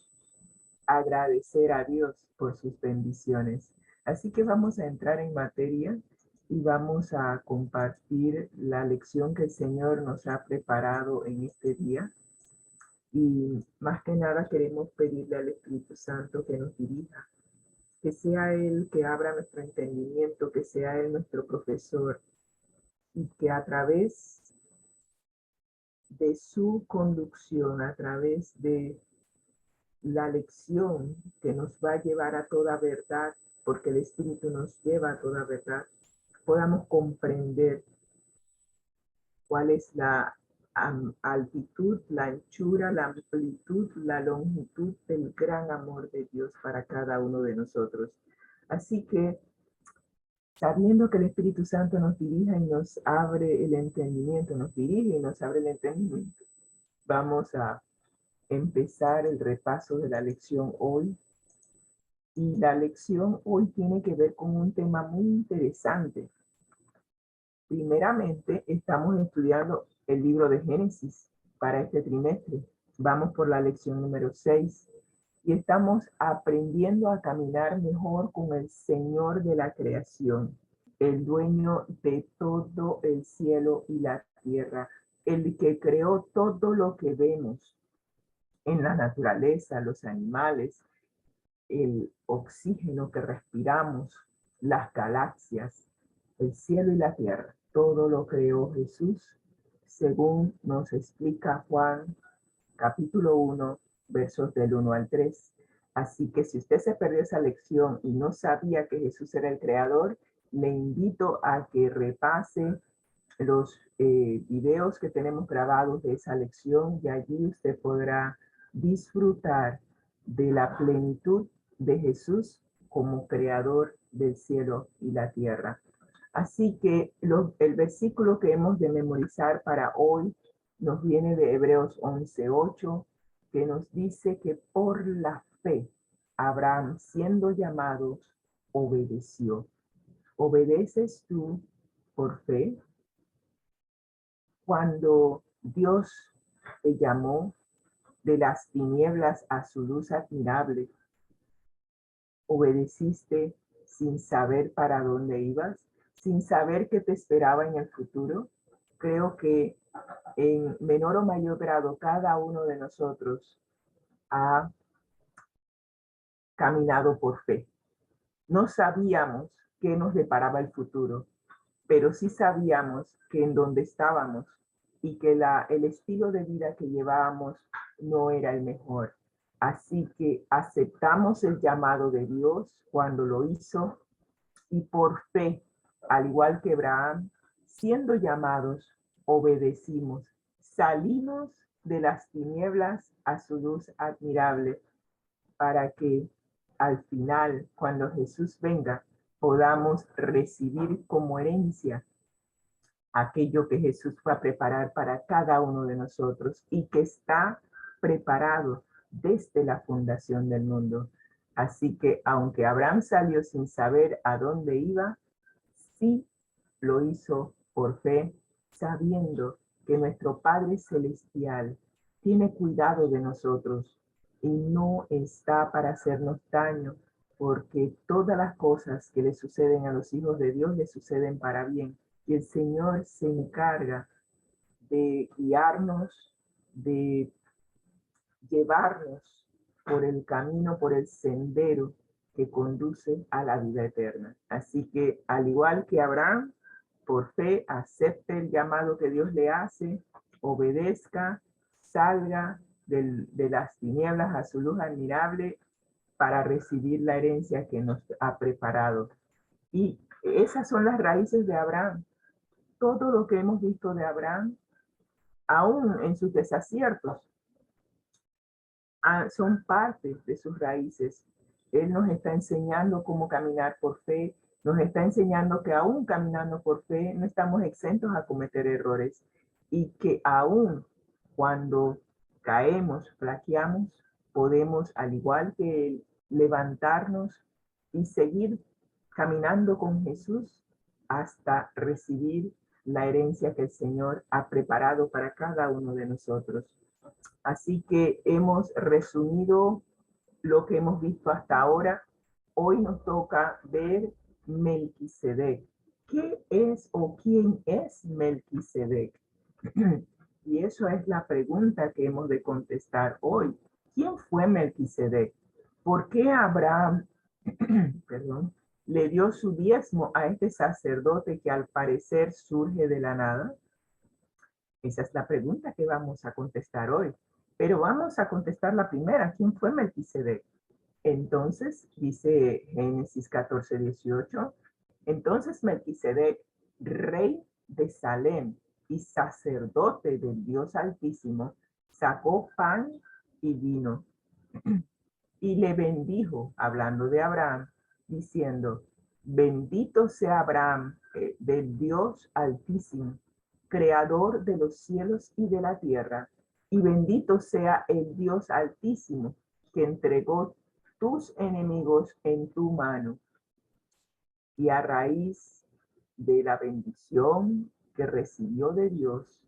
agradecer a Dios por sus bendiciones. Así que vamos a entrar en materia y vamos a compartir la lección que el Señor nos ha preparado en este día. Y más que nada queremos pedirle al Espíritu Santo que nos dirija, que sea Él que abra nuestro entendimiento, que sea Él nuestro profesor, y que a través de su conducción, a través de la lección que nos va a llevar a toda verdad, porque el Espíritu nos lleva a toda verdad, podamos comprender cuál es la altitud, la anchura, la amplitud, la longitud del gran amor de Dios para cada uno de nosotros. Así que, sabiendo que el Espíritu Santo nos dirige y nos abre el entendimiento, nos dirige y nos abre el entendimiento, vamos a empezar el repaso de la lección hoy. Y la lección hoy tiene que ver con un tema muy interesante. Primeramente, estamos estudiando el libro de Génesis para este trimestre. Vamos por la lección número 6 y estamos aprendiendo a caminar mejor con el Señor de la creación, el dueño de todo el cielo y la tierra, el que creó todo lo que vemos en la naturaleza, los animales, el oxígeno que respiramos, las galaxias, el cielo y la tierra. Todo lo creó Jesús, según nos explica Juan, capítulo 1, versos del 1 al 3. Así que si usted se perdió esa lección y no sabía que Jesús era el creador, le invito a que repase los videos que tenemos grabados de esa lección, y allí usted podrá disfrutar de la plenitud de Jesús como creador del cielo y la tierra. Así que el versículo que hemos de memorizar para hoy nos viene de Hebreos 11:8, que nos dice que por la fe Abraham, siendo llamado, obedeció. ¿Obedeces tú por fe? Cuando Dios te llamó de las tinieblas a su luz admirable, ¿obedeciste sin saber para dónde ibas? ¿Sin saber qué te esperaba en el futuro? Creo que en menor o mayor grado cada uno de nosotros ha caminado por fe. No sabíamos qué nos deparaba el futuro, pero sí sabíamos que en donde estábamos y que el estilo de vida que llevábamos no era el mejor. Así que aceptamos el llamado de Dios cuando lo hizo, y por fe, al igual que Abraham, siendo llamados, obedecimos. Salimos de las tinieblas a su luz admirable, para que al final, cuando Jesús venga, podamos recibir como herencia aquello que Jesús fue a preparar para cada uno de nosotros y que está preparado desde la fundación del mundo. Así que aunque Abraham salió sin saber a dónde iba, sí lo hizo por fe, sabiendo que nuestro Padre Celestial tiene cuidado de nosotros y no está para hacernos daño, porque todas las cosas que le suceden a los hijos de Dios le suceden para bien. Y el Señor se encarga de guiarnos, de llevarnos por el camino, por el sendero que conduce a la vida eterna. Así que, al igual que Abraham, por fe acepte el llamado que Dios le hace, obedezca, salga de las tinieblas a su luz admirable para recibir la herencia que nos ha preparado. Y esas son las raíces de Abraham. Todo lo que hemos visto de Abraham, aún en sus desaciertos, son parte de sus raíces. Él nos está enseñando cómo caminar por fe, nos está enseñando que aún caminando por fe no estamos exentos a cometer errores y que aún cuando caemos, flaqueamos, podemos, al igual que él, levantarnos y seguir caminando con Jesús hasta recibir la herencia que el Señor ha preparado para cada uno de nosotros. Así que hemos resumido lo que hemos visto hasta ahora. Hoy nos toca ver Melquisedec. ¿Qué es o quién es Melquisedec? Y eso es la pregunta que hemos de contestar hoy. ¿Quién fue Melquisedec? ¿Por qué Abraham le dio su diezmo a este sacerdote que al parecer surge de la nada? Esa es la pregunta que vamos a contestar hoy. Pero vamos a contestar la primera. ¿Quién fue Melquisedec? Entonces, dice Génesis 14:18, entonces Melquisedec, rey de Salem y sacerdote del Dios Altísimo, sacó pan y vino y le bendijo, hablando de Abraham, diciendo, bendito sea Abraham del Dios Altísimo, creador de los cielos y de la tierra, y bendito sea el Dios Altísimo, que entregó tus enemigos en tu mano. Y a raíz de la bendición que recibió de Dios,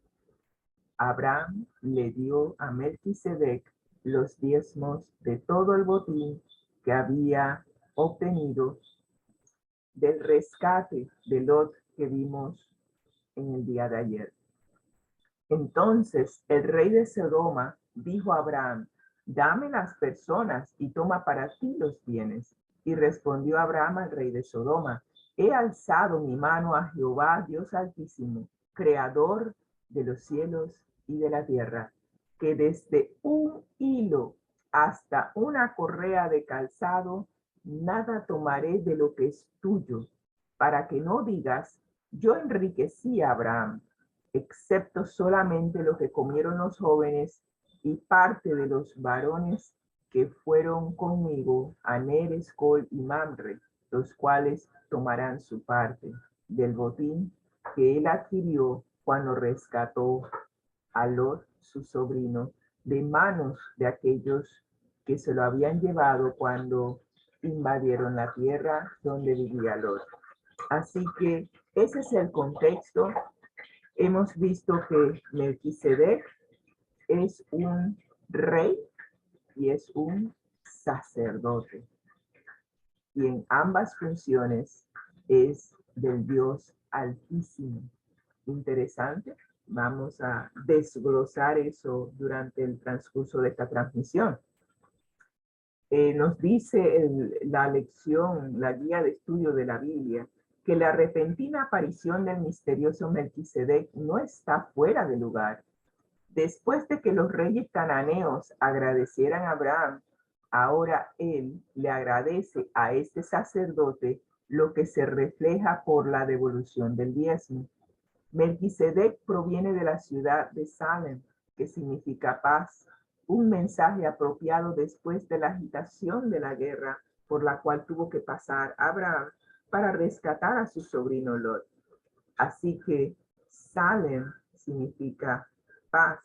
Abraham le dio a Melquisedec los diezmos de todo el botín que había obtenido del rescate de Lot que vimos en el día de ayer. Entonces el rey de Sodoma dijo a Abraham, dame las personas y toma para ti los bienes. Y respondió Abraham al rey de Sodoma, he alzado mi mano a Jehová, Dios Altísimo, creador de los cielos y de la tierra, que desde un hilo hasta una correa de calzado, nada tomaré de lo que es tuyo, para que no digas, yo enriquecí a Abraham, excepto solamente lo que comieron los jóvenes y parte de los varones que fueron conmigo, Aner, Escol y Mamre, los cuales tomarán su parte del botín que él adquirió cuando rescató a Lot, su sobrino, de manos de aquellos que se lo habían llevado cuando invadieron la tierra donde vivía Lot. Así que ese es el contexto. Hemos visto que Melquisedec es un rey y es un sacerdote. Y en ambas funciones es del Dios Altísimo. Interesante. Vamos a desglosar eso durante el transcurso de esta transmisión. Nos dice la lección, la guía de estudio de la Biblia, que la repentina aparición del misterioso Melquisedec no está fuera de lugar. Después de que los reyes cananeos agradecieran a Abraham, ahora él le agradece a este sacerdote, lo que se refleja por la devolución del diezmo. Melquisedec proviene de la ciudad de Salem, que significa paz, un mensaje apropiado después de la agitación de la guerra por la cual tuvo que pasar Abraham para rescatar a su sobrino Lot. Así que Salem significa paz.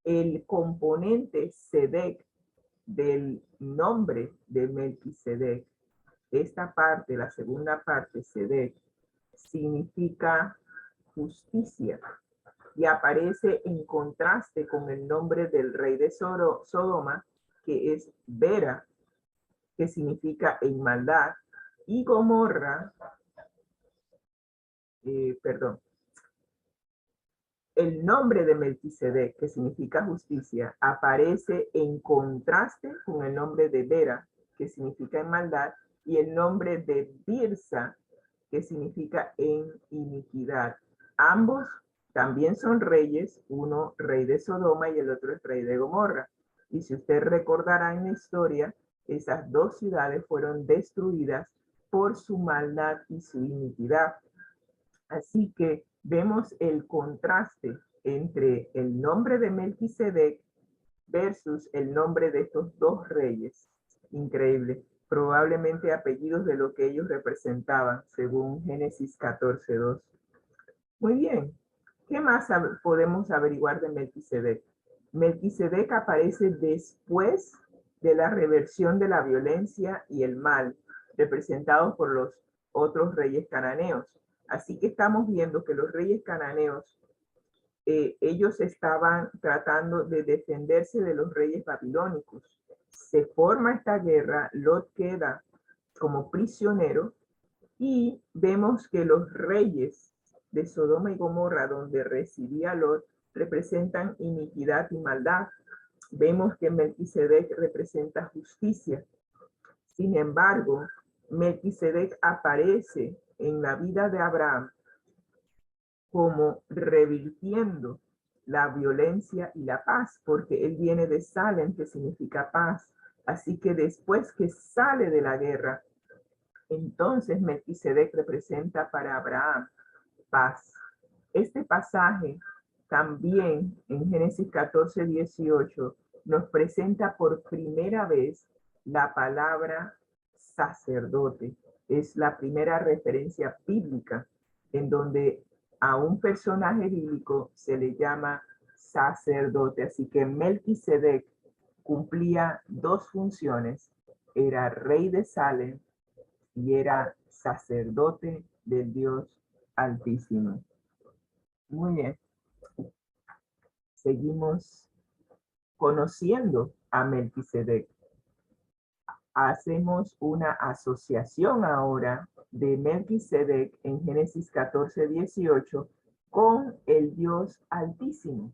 El componente Sedec del nombre de Melquisedec, esta parte, la segunda parte, Sedec, significa justicia y aparece en contraste con el nombre del rey de Sodoma, que es Vera, que significa en maldad, y Gomorra, el nombre de Melquisedec, que significa justicia, aparece en contraste con el nombre de Vera, que significa en maldad, y el nombre de Birsa, que significa en iniquidad. Ambos también son reyes, uno rey de Sodoma y el otro es rey de Gomorra. Y si usted recordará en la historia, esas dos ciudades fueron destruidas por su maldad y su iniquidad. Así que vemos el contraste entre el nombre de Melquisedec versus el nombre de estos dos reyes. Increíble. Probablemente apellidos de lo que ellos representaban, según Génesis 14:2. Muy bien. ¿Qué más podemos averiguar de Melquisedec? Melquisedec aparece después de la reversión de la violencia y el mal, representados por los otros reyes cananeos. Así que estamos viendo que los reyes cananeos, ellos estaban tratando de defenderse de los reyes babilónicos. Se forma esta guerra, Lot queda como prisionero y vemos que los reyes de Sodoma y Gomorra, donde residía Lot, representan iniquidad y maldad. Vemos que Melquisedec representa justicia. Sin embargo, Melquisedec aparece en la vida de Abraham como revirtiendo la violencia y la paz, porque él viene de Salem, que significa paz. Así que después que sale de la guerra, entonces Melquisedec representa para Abraham paz. Este pasaje también en Génesis 14:18 nos presenta por primera vez la palabra sacerdote. Es la primera referencia bíblica en donde a un personaje bíblico se le llama sacerdote. Así que Melquisedec cumplía dos funciones. Era rey de Salem y era sacerdote del Dios Altísimo. Muy bien. Seguimos conociendo a Melquisedec. Hacemos una asociación ahora de Melquisedec en Génesis 14:18 con el Dios Altísimo.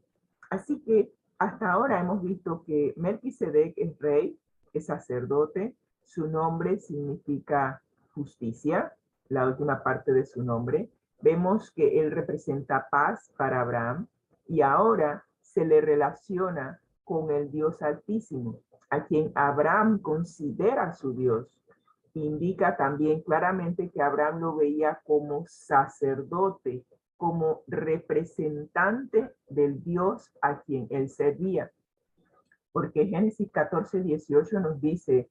Así que hasta ahora hemos visto que Melquisedec es rey, es sacerdote, su nombre significa justicia, la última parte de su nombre. Vemos que él representa paz para Abraham y ahora se le relaciona con el Dios Altísimo, a quien Abraham considera su Dios. Indica también claramente que Abraham lo veía como sacerdote, como representante del Dios a quien él servía. Porque Génesis 14:18 nos dice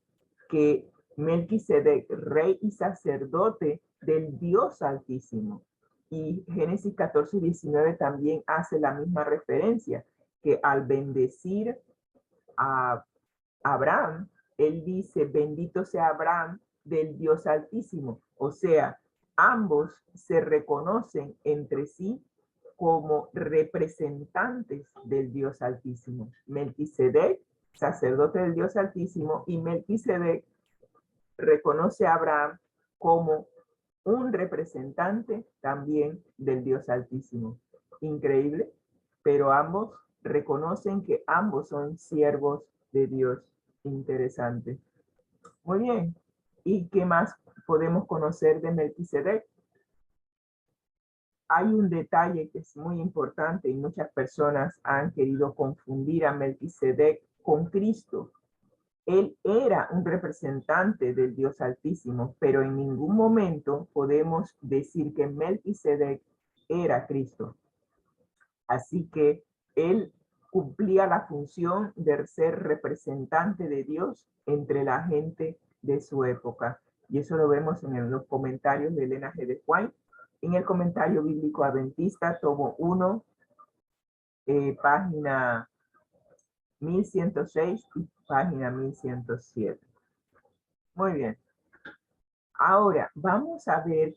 que Melquisedec, rey y sacerdote del Dios Altísimo. Y Génesis 14:19 también hace la misma referencia, que al bendecir a Abraham, él dice, bendito sea Abraham del Dios Altísimo. O sea, ambos se reconocen entre sí como representantes del Dios Altísimo. Melquisedec, sacerdote del Dios Altísimo, y Melquisedec reconoce a Abraham como un representante también del Dios Altísimo. Increíble, pero ambos reconocen que ambos son siervos de Dios. Interesante. Muy bien. ¿Y qué más podemos conocer de Melquisedec? Hay un detalle que es muy importante y muchas personas han querido confundir a Melquisedec con Cristo. Él era un representante del Dios Altísimo, pero en ningún momento podemos decir que Melquisedec era Cristo. Así que él cumplía la función de ser representante de Dios entre la gente de su época. Y eso lo vemos en los comentarios de Elena G. de White, en el comentario bíblico adventista, tomo 1, página 1106 y página 1107. Muy bien. Ahora vamos a ver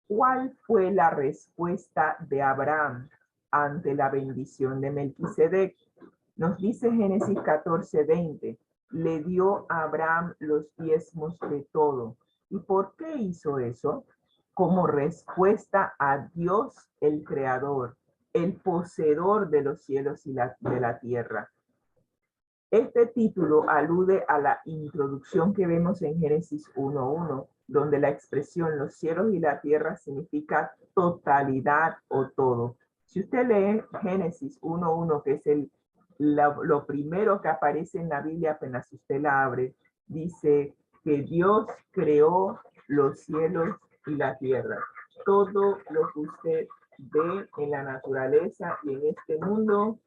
cuál fue la respuesta de Abraham ante la bendición de Melquisedec. Nos dice Génesis 14:20, le dio a Abraham los diezmos de todo. ¿Y por qué hizo eso? Como respuesta a Dios el Creador, el poseedor de los cielos y de la tierra. Este título alude a la introducción que vemos en Génesis 1:1, donde la expresión los cielos y la tierra significa totalidad o todo. Si usted lee Génesis 1:1, que es lo primero que aparece en la Biblia apenas usted la abre, dice que Dios creó los cielos y la tierra. Todo lo que usted ve en la naturaleza y en este mundo,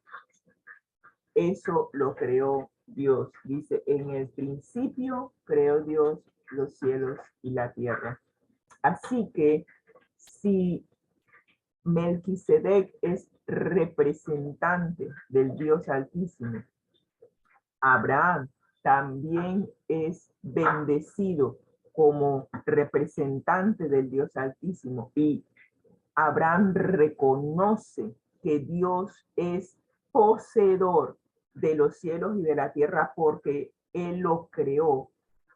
eso lo creó Dios. Dice, en el principio creó Dios los cielos y la tierra. Así que si Melquisedec es representante del Dios Altísimo, Abraham también es bendecido como representante del Dios Altísimo, y Abraham reconoce que Dios es poseedor de los cielos y de la tierra porque Él lo creó.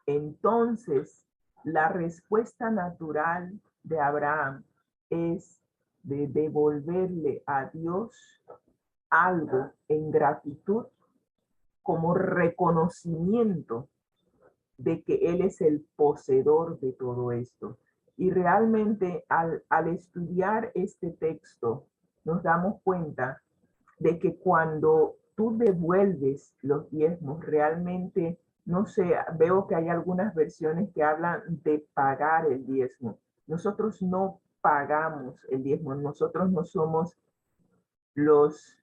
Entonces, la respuesta natural de Abraham es de devolverle a Dios algo en gratitud como reconocimiento de que Él es el poseedor de todo esto. Y realmente al estudiar este texto, nos damos cuenta de que cuando tú devuelves los diezmos, realmente, no sé, veo que hay algunas versiones que hablan de pagar el diezmo. Nosotros no pagamos el diezmo, nosotros no somos los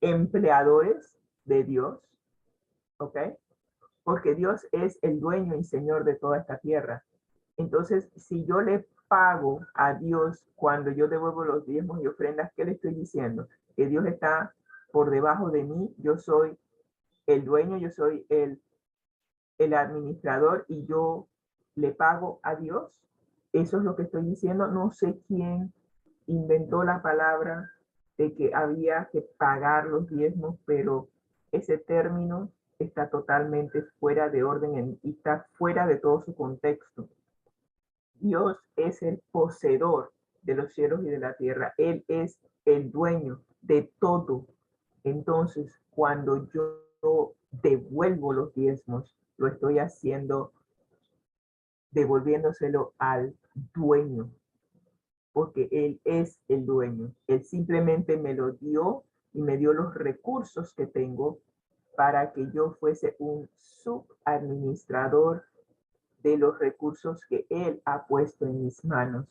empleadores de Dios, ¿ok? Porque Dios es el dueño y señor de toda esta tierra. Entonces, si yo le pago a Dios cuando yo devuelvo los diezmos y ofrendas, ¿qué le estoy diciendo? Que Dios está por debajo de mí, yo soy el dueño, yo soy el administrador y yo le pago a Dios. Eso es lo que estoy diciendo. No sé quién inventó la palabra de que había que pagar los diezmos, pero ese término está totalmente fuera de orden y está fuera de todo su contexto. Dios es el poseedor de los cielos y de la tierra. Él es el dueño de todo. Entonces, cuando yo devuelvo los diezmos, lo estoy haciendo devolviéndoselo al dueño, porque Él es el dueño. Él simplemente me lo dio y me dio los recursos que tengo para que yo fuese un subadministrador de los recursos que Él ha puesto en mis manos.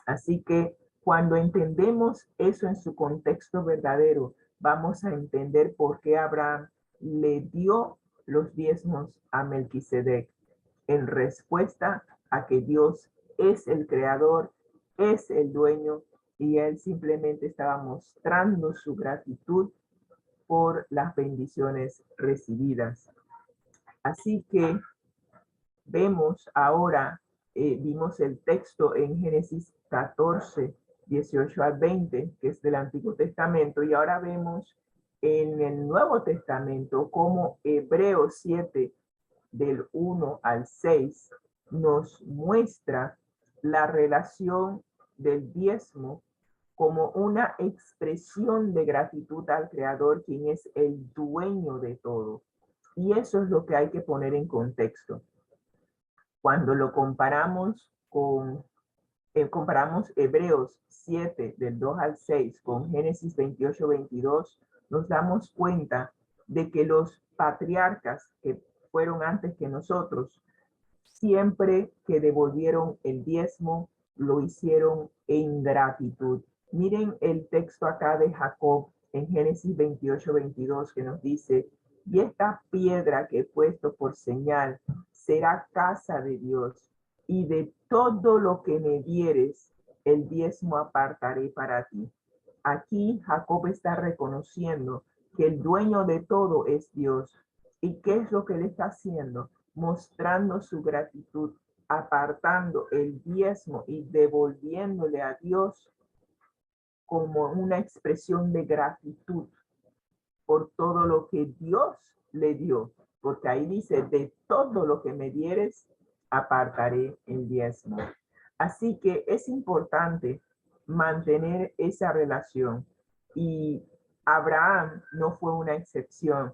Así que cuando entendemos eso en su contexto verdadero, vamos a entender por qué Abraham le dio los diezmos a Melquisedec en respuesta a que Dios es el creador, es el dueño, y él simplemente estaba mostrando su gratitud por las bendiciones recibidas. Así que vemos ahora, vimos el texto en Génesis 14, 18 al 20, que es del Antiguo Testamento, y ahora vemos en el Nuevo Testamento cómo Hebreos 7, del 1 al 6, nos muestra la relación del diezmo como una expresión de gratitud al Creador, quien es el dueño de todo. Y eso es lo que hay que poner en contexto. Cuando lo comparamos comparamos Hebreos 7, del 2 al 6, con Génesis 28, 22, nos damos cuenta de que los patriarcas que fueron antes que nosotros, siempre que devolvieron el diezmo, lo hicieron en gratitud. Miren el texto acá de Jacob en Génesis 28, 22, que nos dice: y esta piedra que he puesto por señal será casa de Dios, y de todo lo que me dieres, el diezmo apartaré para ti. Aquí Jacob está reconociendo que el dueño de todo es Dios. ¿Y qué es lo que él está haciendo? Mostrando su gratitud, apartando el diezmo y devolviéndole a Dios como una expresión de gratitud por todo lo que Dios le dio. Porque ahí dice: de todo lo que me dieres, apartaré el diezmo. Así que es importante mantener esa relación. Y Abraham no fue una excepción.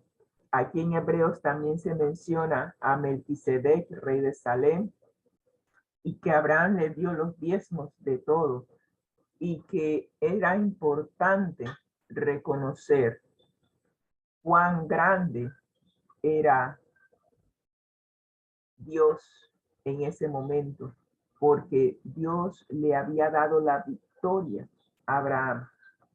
Aquí en Hebreos también se menciona a Melquisedec, rey de Salem, y que Abraham le dio los diezmos de todo, y que era importante reconocer cuán grande era Dios en ese momento, porque Dios le había dado la victoria a Abraham.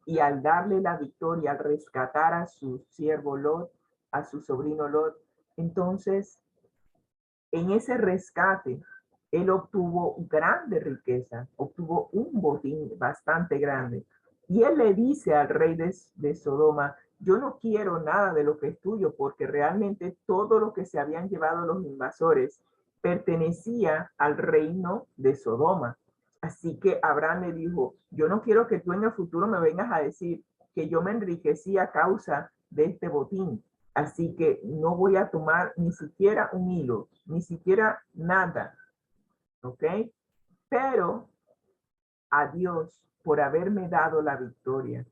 Y al darle la victoria, al rescatar a su siervo Lot, a su sobrino Lot, entonces en ese rescate, él obtuvo grande riqueza, obtuvo un botín bastante grande. Y él le dice al rey de Sodoma, yo no quiero nada de lo que es tuyo, porque realmente todo lo que se habían llevado los invasores pertenecía al reino de Sodoma. Así que Abraham le dijo, yo no quiero que tú en el futuro me vengas a decir que yo me enriquecí a causa de este botín. Así que no voy a tomar ni siquiera un hilo, ni siquiera nada, ¿ok? Pero a Dios, por haberme dado la victoria,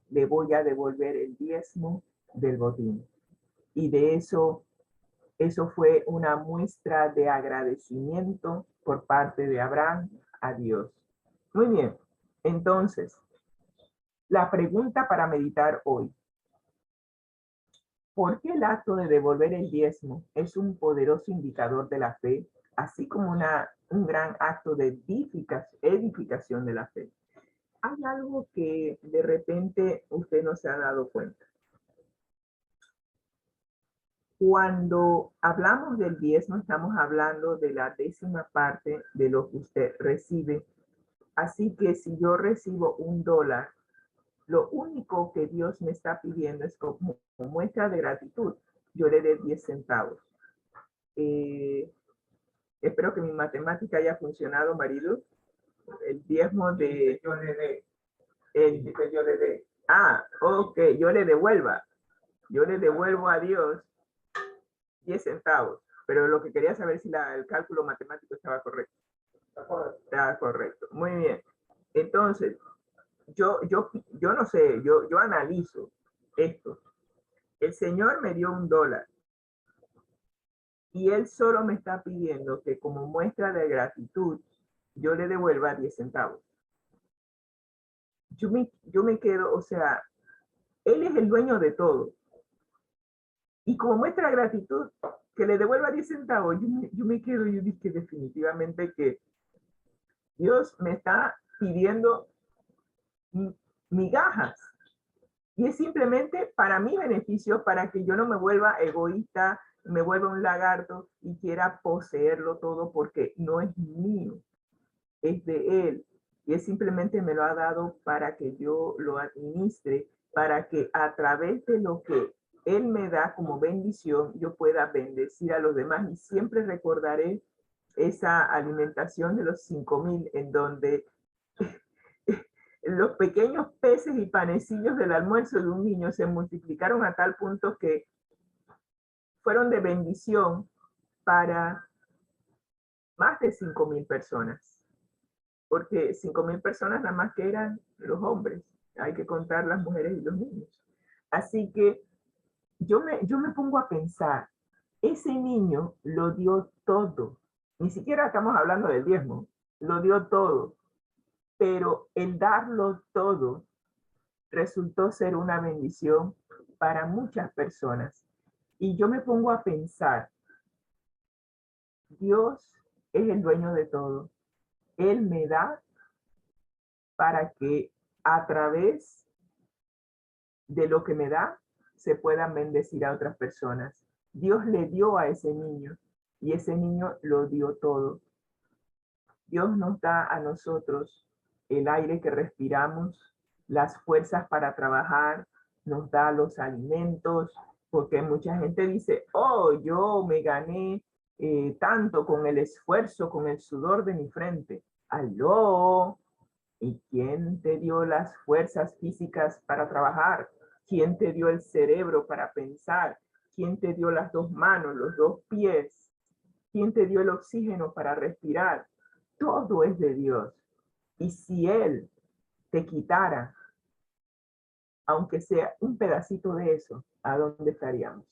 le voy a devolver el diezmo del botín. Y de eso fue una muestra de agradecimiento por parte de Abraham a Dios. Muy bien, entonces, la pregunta para meditar hoy. ¿Por qué el acto de devolver el diezmo es un poderoso indicador de la fe, así como un gran acto de edificación de la fe? Hay algo que de repente usted no se ha dado cuenta. Cuando hablamos del diezmo, estamos hablando de la 10ª parte de lo que usted recibe. Así que si yo recibo $1, lo único que Dios me está pidiendo es como muestra de gratitud, yo le dé 10 centavos. Espero que mi matemática haya funcionado, Marilu. El diezmo de... Yo le dé. Ah, ok, yo le devuelva. Yo le devuelvo a Dios 10 centavos. Pero lo que quería saber es si el cálculo matemático estaba correcto. Está correcto. Muy bien. Entonces, yo no sé, yo analizo esto. El Señor me dio $1 y Él solo me está pidiendo que como muestra de gratitud yo le devuelva 10 centavos. Yo me quedo, o sea, Él es el dueño de todo. Y como muestra de gratitud, que le devuelva 10 centavos, yo me quedo, yo dije definitivamente que Dios me está pidiendo migajas. Y es simplemente para mi beneficio, para que yo no me vuelva egoísta, me vuelva un lagarto y quiera poseerlo todo, porque no es mío, es de Él. Y Él simplemente me lo ha dado para que yo lo administre, para que a través de lo que Él me da como bendición, yo pueda bendecir a los demás. Y siempre recordaré esa alimentación de los 5,000, en donde los pequeños peces y panecillos del almuerzo de un niño se multiplicaron a tal punto que fueron de bendición para más de 5,000 personas. Porque 5,000 personas nada más que eran los hombres. Hay que contar las mujeres y los niños. Así que yo me pongo a pensar, ese niño lo dio todo. Ni siquiera estamos hablando del diezmo. Lo dio todo. Pero el darlo todo resultó ser una bendición para muchas personas. Y yo me pongo a pensar, Dios es el dueño de todo. Él me da para que a través de lo que me da se puedan bendecir a otras personas. Dios le dio a ese niño y ese niño lo dio todo. Dios nos da a nosotros el aire que respiramos, las fuerzas para trabajar, nos da los alimentos, porque mucha gente dice, oh, yo me gané tanto con el esfuerzo, con el sudor de mi frente. ¡Aló! ¿Y quién te dio las fuerzas físicas para trabajar? ¿Quién te dio el cerebro para pensar? ¿Quién te dio las 2 manos, los 2 pies? ¿Quién te dio el oxígeno para respirar? Todo es de Dios. Y si Él te quitara, aunque sea un pedacito de eso, ¿a dónde estaríamos?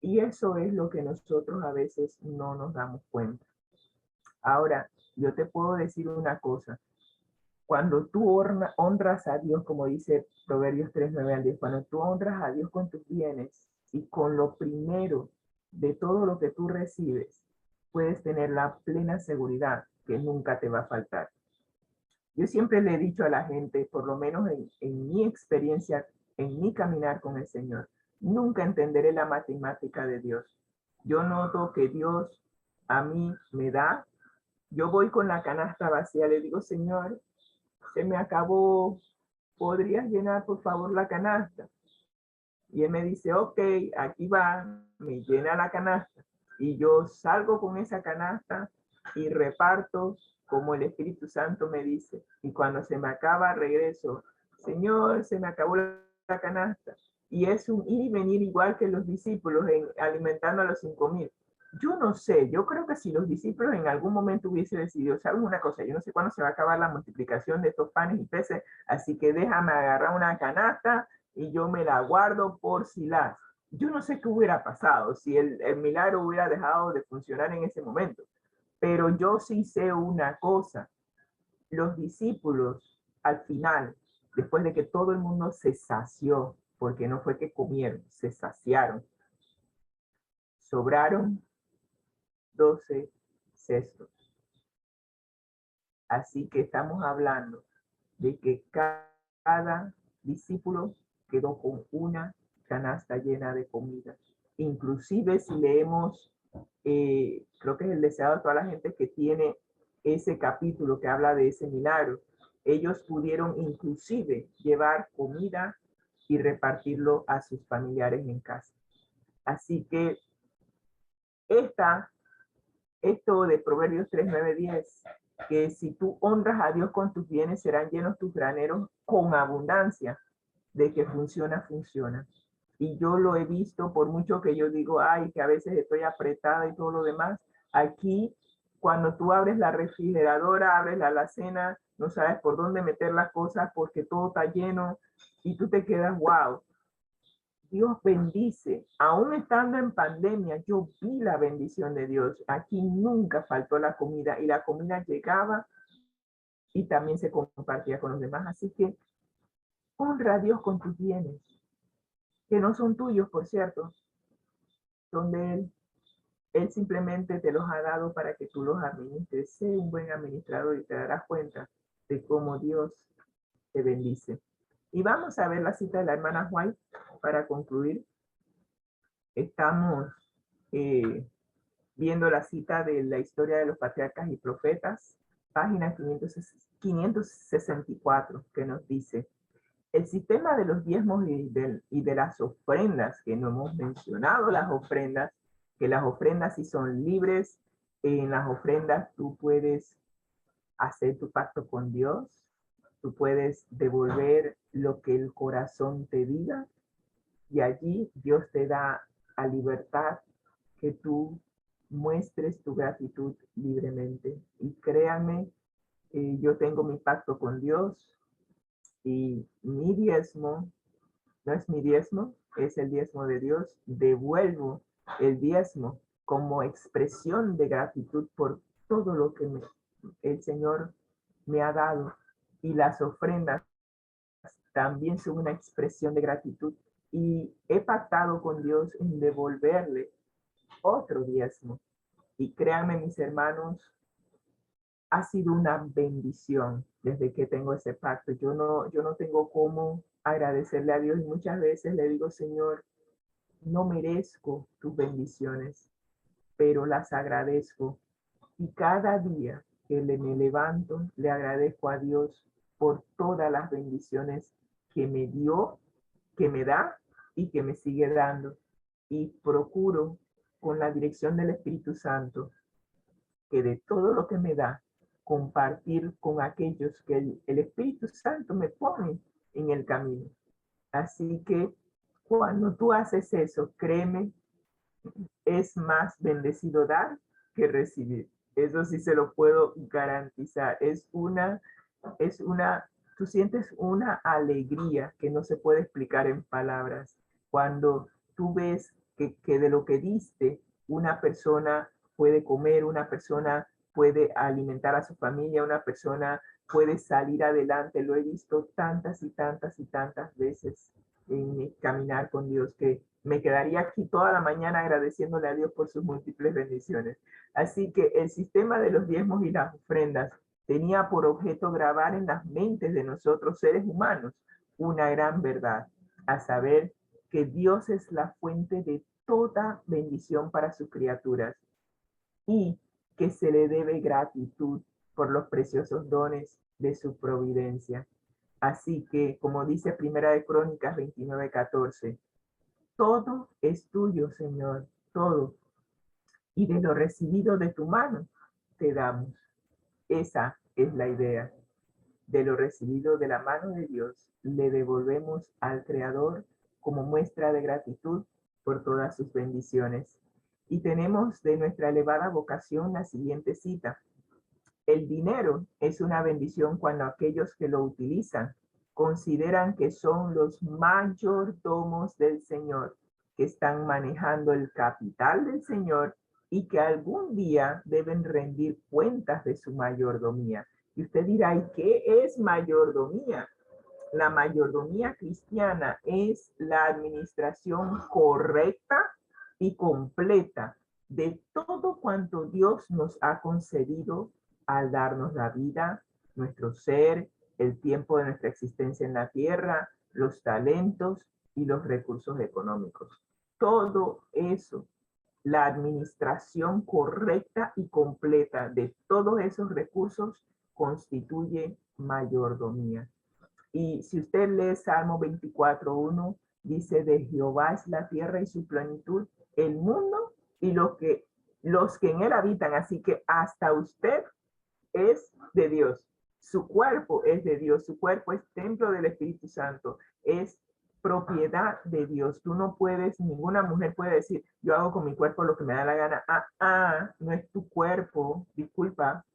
Y eso es lo que nosotros a veces no nos damos cuenta. Ahora, yo te puedo decir una cosa. Cuando tú honras a Dios, como dice Proverbios 3, 9 al 10, cuando tú honras a Dios con tus bienes y con lo primero de todo lo que tú recibes, puedes tener la plena seguridad que nunca te va a faltar. Yo siempre le he dicho a la gente, por lo menos en mi experiencia, en mi caminar con el Señor, nunca entenderé la matemática de Dios. Yo noto que Dios a mí me da. Yo voy con la canasta vacía, le digo, Señor, se me acabó, ¿podrías llenar por favor la canasta? Y él me dice, ok, aquí va, me llena la canasta. Y yo salgo con esa canasta y reparto como el Espíritu Santo me dice. Y cuando se me acaba, regreso, Señor, se me acabó la canasta. Y es un ir y venir igual que los discípulos alimentando a los 5,000. Yo no sé, yo creo que si los discípulos en algún momento hubiesen decidido, ¿saben una cosa? Yo no sé cuándo se va a acabar la multiplicación de estos panes y peces, así que déjame agarrar una canasta y yo me la guardo por si las. Yo no sé qué hubiera pasado si el milagro hubiera dejado de funcionar en ese momento, pero yo sí sé una cosa. Los discípulos al final, después de que todo el mundo se sació, porque no fue que comieron, se saciaron, sobraron 12 cestos. Así que estamos hablando de que cada discípulo quedó con una canasta llena de comida. Inclusive si leemos, creo que es el deseado de toda la gente que tiene ese capítulo que habla de ese milagro, ellos pudieron inclusive llevar comida y repartirlo a sus familiares en casa. Así que esto de Proverbios 3, 9, 10, que si tú honras a Dios con tus bienes, serán llenos tus graneros con abundancia. De que funciona, funciona. Y yo lo he visto, por mucho que yo digo, ay, que a veces estoy apretada y todo lo demás. Aquí, cuando tú abres la refrigeradora, abres la alacena, no sabes por dónde meter las cosas porque todo está lleno y tú te quedas, wow. Dios bendice. Aún estando en pandemia, yo vi la bendición de Dios. Aquí nunca faltó la comida y la comida llegaba y también se compartía con los demás. Así que honra a Dios con tus bienes, que no son tuyos, por cierto, son de Él. Él simplemente te los ha dado para que tú los administres. Sé un buen administrador y te darás cuenta de cómo Dios te bendice. Y vamos a ver la cita de la hermana White para concluir. Estamos viendo la cita de la historia de los patriarcas y profetas, página 564, que nos dice: el sistema de los diezmos y de las ofrendas, que no hemos mencionado las ofrendas, que las ofrendas sí son libres. En las ofrendas tú puedes hacer tu pacto con Dios, tú puedes devolver lo que el corazón te diga, y allí Dios te da a libertad que tú muestres tu gratitud libremente. Y créanme, yo tengo mi pacto con Dios, y mi diezmo, no es mi diezmo, es el diezmo de Dios. Devuelvo el diezmo como expresión de gratitud por todo lo que el Señor me ha dado. Y las ofrendas también son una expresión de gratitud. Y he pactado con Dios en devolverle otro diezmo. Y créanme, mis hermanos, ha sido una bendición desde que tengo ese pacto. Yo no tengo cómo agradecerle a Dios, y muchas veces le digo, Señor, no merezco tus bendiciones, pero las agradezco. Y cada día que me levanto, le agradezco a Dios por todas las bendiciones que me dio, que me da y que me sigue dando. Y procuro, con la dirección del Espíritu Santo, que de todo lo que me da, compartir con aquellos que el Espíritu Santo me pone en el camino. Así que cuando tú haces eso, créeme, es más bendecido dar que recibir. Eso sí se lo puedo garantizar. Tú sientes una alegría que no se puede explicar en palabras. Cuando tú ves que de lo que diste, una persona puede comer, una persona puede alimentar a su familia, una persona puede salir adelante. Lo he visto tantas y tantas y tantas veces en mi caminar con Dios, que me quedaría aquí toda la mañana agradeciéndole a Dios por sus múltiples bendiciones. Así que el sistema de los diezmos y las ofrendas tenía por objeto grabar en las mentes de nosotros, seres humanos, una gran verdad, a saber que Dios es la fuente de toda bendición para sus criaturas y que se le debe gratitud por los preciosos dones de su providencia. Así que, como dice Primera de Crónicas 29:14, todo es tuyo, Señor, todo, y de lo recibido de tu mano te damos. Esa es la idea. De lo recibido de la mano de Dios, le devolvemos al Creador como muestra de gratitud por todas sus bendiciones. Y tenemos de nuestra elevada vocación la siguiente cita. El dinero es una bendición cuando aquellos que lo utilizan consideran que son los mayordomos del Señor, que están manejando el capital del Señor y que algún día deben rendir cuentas de su mayordomía. Y usted dirá, ¿y qué es mayordomía? La mayordomía cristiana es la administración correcta y completa de todo cuanto Dios nos ha concedido al darnos la vida, nuestro ser, el tiempo de nuestra existencia en la tierra, los talentos y los recursos económicos. Todo eso, la administración correcta y completa de todos esos recursos constituye mayordomía. Y si usted lee Salmo 24:1, dice, de Jehová es la tierra y su plenitud, el mundo y los que en él habitan. Así que hasta usted es de Dios. Su cuerpo es de Dios. Su cuerpo es templo del Espíritu Santo. Es propiedad de Dios. Tú no puedes, ninguna mujer puede decir, yo hago con mi cuerpo lo que me da la gana. No es tu cuerpo. Disculpa.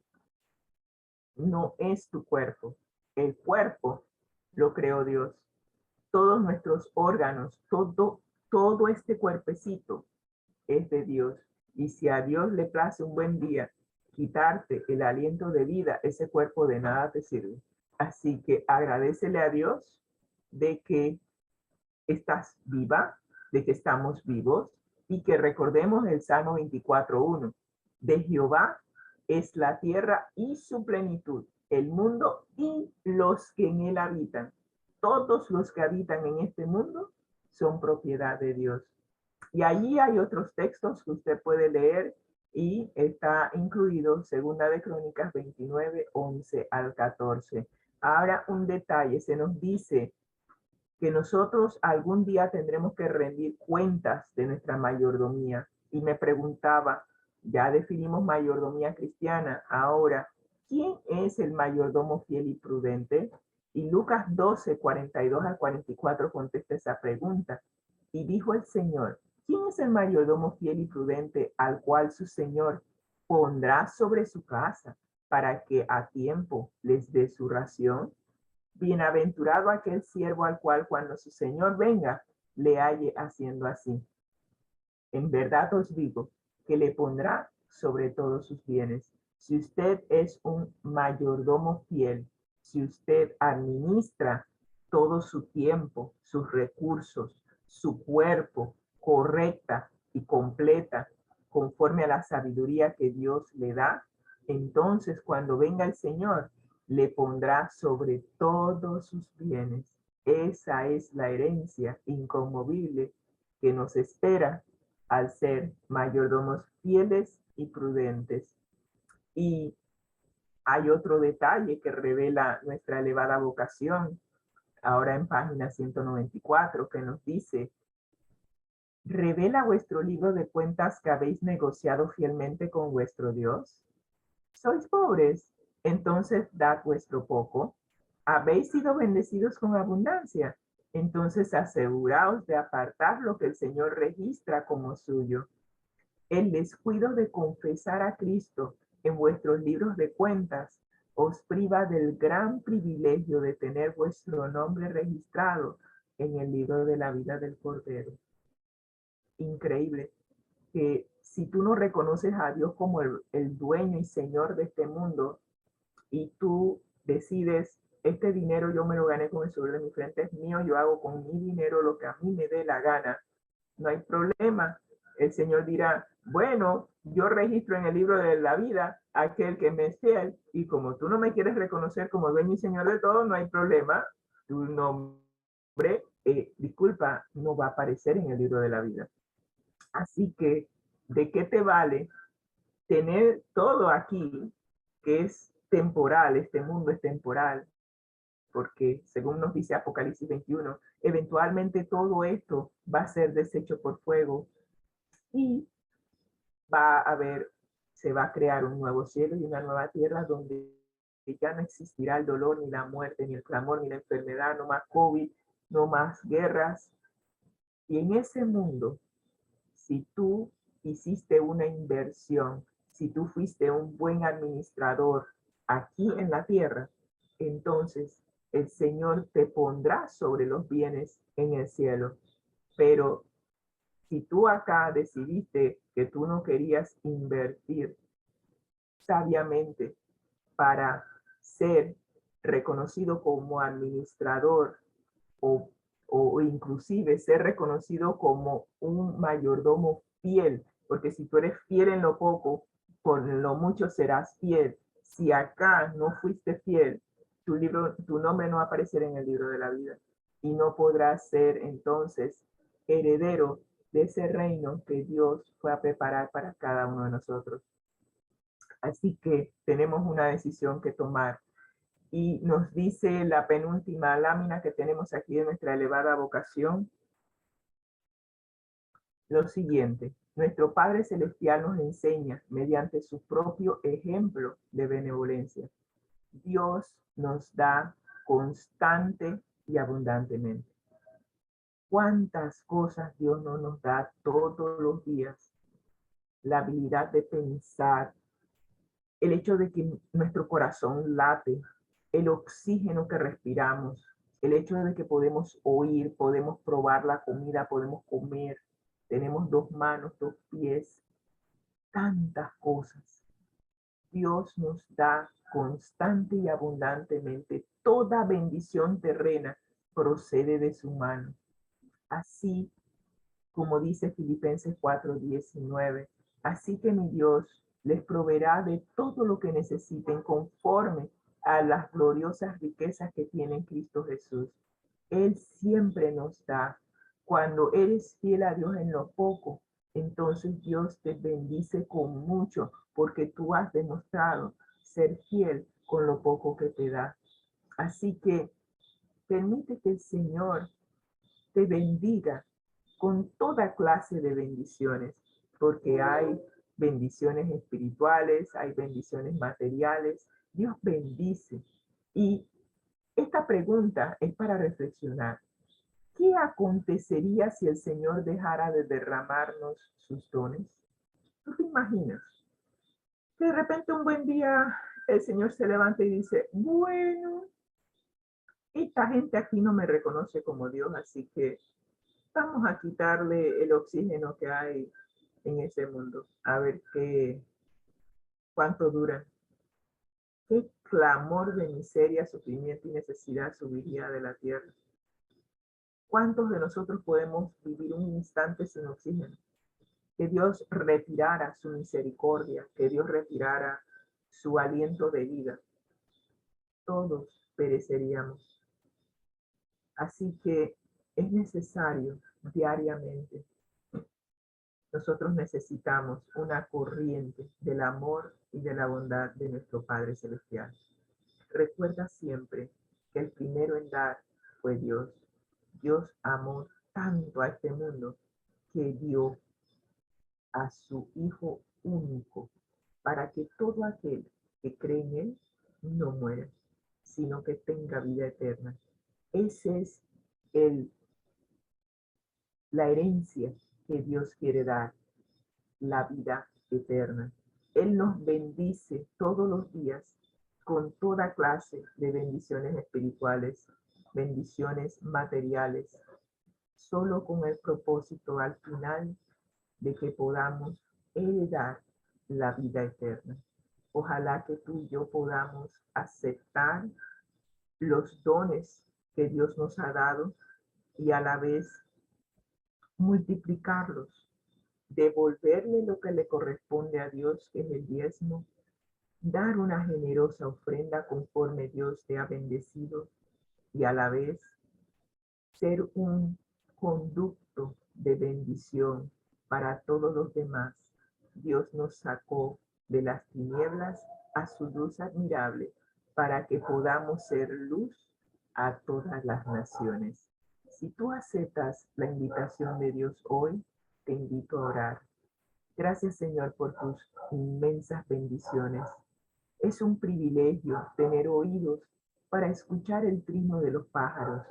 No es tu cuerpo. El cuerpo lo creó Dios. Todos nuestros órganos, todo este cuerpecito es de Dios. Y si a Dios le place un buen día quitarte el aliento de vida, ese cuerpo de nada te sirve. Así que agradécele a Dios de que estás viva, de que estamos vivos y que recordemos el Salmo 24:1. De Jehová es la tierra y su plenitud, el mundo y los que en él habitan. Todos los que habitan en este mundo son propiedad de Dios. Y allí hay otros textos que usted puede leer y está incluido Segunda de Crónicas 29:11-14. Ahora un detalle, se nos dice que nosotros algún día tendremos que rendir cuentas de nuestra mayordomía. Y me preguntaba, ya definimos mayordomía cristiana, ahora, ¿quién es el mayordomo fiel y prudente? Y Lucas 12:42-44 contesta esa pregunta. Y dijo el Señor, ¿quién es el mayordomo fiel y prudente al cual su Señor pondrá sobre su casa para que a tiempo les dé su ración? Bienaventurado aquel siervo al cual cuando su Señor venga le halle haciendo así. En verdad os digo que le pondrá sobre todos sus bienes. Si usted es un mayordomo fiel, si usted administra todo su tiempo, sus recursos, su cuerpo correcta y completa, conforme a la sabiduría que Dios le da, entonces cuando venga el Señor, le pondrá sobre todos sus bienes. Esa es la herencia inconmovible que nos espera al ser mayordomos fieles y prudentes. Y hay otro detalle que revela nuestra elevada vocación, ahora en página 194, que nos dice, ¿revela vuestro libro de cuentas que habéis negociado fielmente con vuestro Dios? ¿Sois pobres? Entonces dad vuestro poco. ¿Habéis sido bendecidos con abundancia? Entonces aseguraos de apartar lo que el Señor registra como suyo. El descuido de confesar a Cristo en vuestros libros de cuentas os priva del gran privilegio de tener vuestro nombre registrado en el libro de la vida del Cordero. increíble que si tú no reconoces a Dios como el dueño y señor de este mundo y tú decides, este dinero yo me lo gané con el sudor de mi frente, es mío, yo hago con mi dinero lo que a mí me dé la gana, no hay problema. El Señor dirá, bueno, yo registro en el libro de la vida aquel que me es fiel y como tú no me quieres reconocer como dueño y señor de todo, no hay problema. Tu nombre, disculpa, no va a aparecer en el libro de la vida. Así que, ¿de qué te vale tener todo aquí que es temporal? Este mundo es temporal, porque según nos dice Apocalipsis 21, eventualmente todo esto va a ser deshecho por fuego y se va a crear un nuevo cielo y una nueva tierra donde ya no existirá el dolor, ni la muerte, ni el clamor, ni la enfermedad, no más COVID, no más guerras. Y en ese mundo, si tú hiciste una inversión, si tú fuiste un buen administrador aquí en la tierra, entonces el Señor te pondrá sobre los bienes en el cielo. Pero si tú acá decidiste que tú no querías invertir sabiamente para ser reconocido como administrador o, o inclusive ser reconocido como un mayordomo fiel, porque si tú eres fiel en lo poco, por lo mucho serás fiel. Si acá no fuiste fiel, tu nombre no va a aparecer en el libro de la vida y no podrás ser entonces heredero de ese reino que Dios fue a preparar para cada uno de nosotros. Así que tenemos una decisión que tomar. Y nos dice la penúltima lámina que tenemos aquí de nuestra elevada vocación, lo siguiente: nuestro Padre Celestial nos enseña mediante su propio ejemplo de benevolencia. Dios nos da constante y abundantemente. ¿Cuántas cosas Dios no nos da todos los días? La habilidad de pensar, el hecho de que nuestro corazón late, el oxígeno que respiramos, el hecho de que podemos oír, podemos probar la comida, podemos comer, tenemos 2 manos, 2 pies, tantas cosas. Dios nos da constante y abundantemente. Toda bendición terrena procede de su mano. Así como dice Filipenses 4:19, así que mi Dios les proveerá de todo lo que necesiten conforme a las gloriosas riquezas que tiene en Cristo Jesús. Él siempre nos da. Cuando eres fiel a Dios en lo poco, entonces Dios te bendice con mucho, porque tú has demostrado ser fiel con lo poco que te da. Así que permite que el Señor te bendiga con toda clase de bendiciones, porque hay bendiciones espirituales, hay bendiciones materiales. Dios bendice. Y esta pregunta es para reflexionar. ¿Qué acontecería si el Señor dejara de derramarnos sus dones? ¿Tú te imaginas? Que de repente un buen día el Señor se levanta y dice, bueno, esta gente aquí no me reconoce como Dios, así que vamos a quitarle el oxígeno que hay en ese mundo, a ver cuánto dura. ¿Qué clamor de miseria, sufrimiento y necesidad subiría de la tierra? ¿Cuántos de nosotros podemos vivir un instante sin oxígeno? Que Dios retirara su misericordia, que Dios retirara su aliento de vida. Todos pereceríamos. Así que es necesario diariamente. Nosotros necesitamos una corriente del amor y de la bondad de nuestro Padre Celestial. Recuerda siempre que el primero en dar fue Dios. Dios amó tanto a este mundo que dio a su Hijo único para que todo aquel que cree en Él no muera, sino que tenga vida eterna. Esa es la herencia que Dios quiere dar, la vida eterna. Él nos bendice todos los días con toda clase de bendiciones espirituales, bendiciones materiales, solo con el propósito al final de que podamos heredar la vida eterna. Ojalá que tú y yo podamos aceptar los dones que Dios nos ha dado y a la vez multiplicarlos, devolverle lo que le corresponde a Dios, que es el diezmo, dar una generosa ofrenda conforme Dios te ha bendecido y a la vez ser un conducto de bendición para todos los demás. Dios nos sacó de las tinieblas a su luz admirable para que podamos ser luz a todas las naciones. Si tú aceptas la invitación de Dios hoy, te invito a orar. Gracias, Señor, por tus inmensas bendiciones. Es un privilegio tener oídos para escuchar el trino de los pájaros.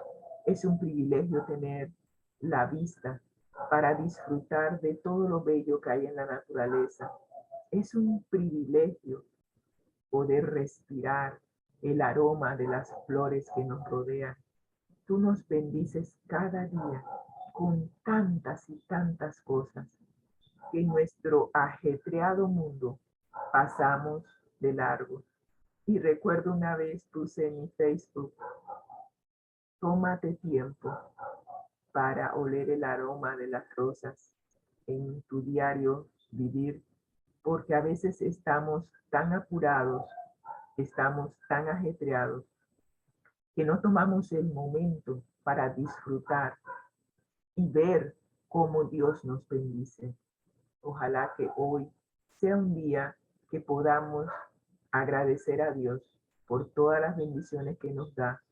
Es un privilegio tener la vista para disfrutar de todo lo bello que hay en la naturaleza. Es un privilegio poder respirar el aroma de las flores que nos rodean. Tú nos bendices cada día con tantas y tantas cosas que en nuestro ajetreado mundo pasamos de largo. Y recuerdo una vez puse en mi Facebook, tómate tiempo para oler el aroma de las rosas en tu diario vivir, porque a veces estamos tan apurados, estamos tan ajetreados, que no tomamos el momento para disfrutar y ver cómo Dios nos bendice. Ojalá que hoy sea un día que podamos agradecer a Dios por todas las bendiciones que nos da,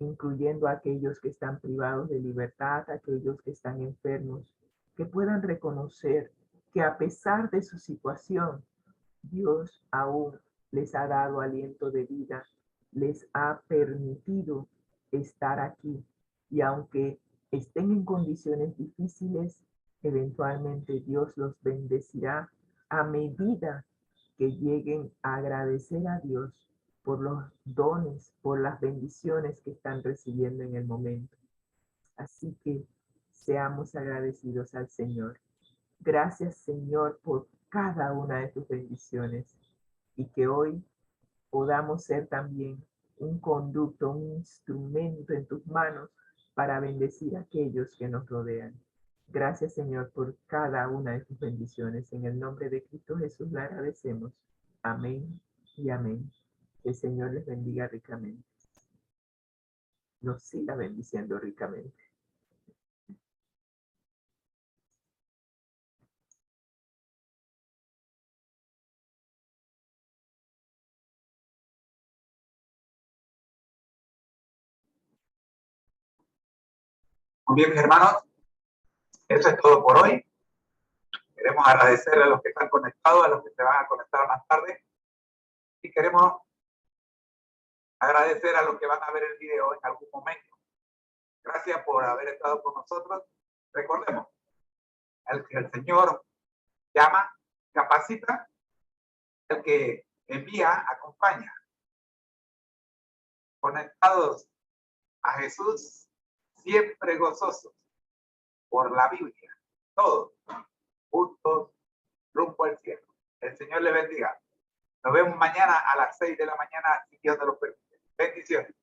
incluyendo a aquellos que están privados de libertad, aquellos que están enfermos, que puedan reconocer que a pesar de su situación, Dios aún les ha dado aliento de vida, les ha permitido estar aquí y aunque estén en condiciones difíciles, eventualmente Dios los bendecirá a medida que lleguen a agradecer a Dios por los dones, por las bendiciones que están recibiendo en el momento. Así que seamos agradecidos al Señor. Gracias, Señor, por cada una de tus bendiciones y que hoy podamos ser también un conducto, un instrumento en tus manos para bendecir a aquellos que nos rodean. Gracias, Señor, por cada una de tus bendiciones. En el nombre de Cristo Jesús le agradecemos. Amén y amén. Que el Señor les bendiga ricamente. Nos siga bendiciendo ricamente. Muy bien, mis hermanos, eso es todo por hoy. Queremos agradecerle a los que están conectados, a los que se van a conectar más tarde. Y queremos agradecer a los que van a ver el video en algún momento. Gracias por haber estado con nosotros. Recordemos, el que el Señor llama, capacita, el que envía, acompaña. Conectados a Jesús, siempre gozosos por la Biblia. Todos juntos rumbo al cielo. El Señor les bendiga. Nos vemos mañana a las 6 de la mañana, si Dios nos lo permite. Bendiciones.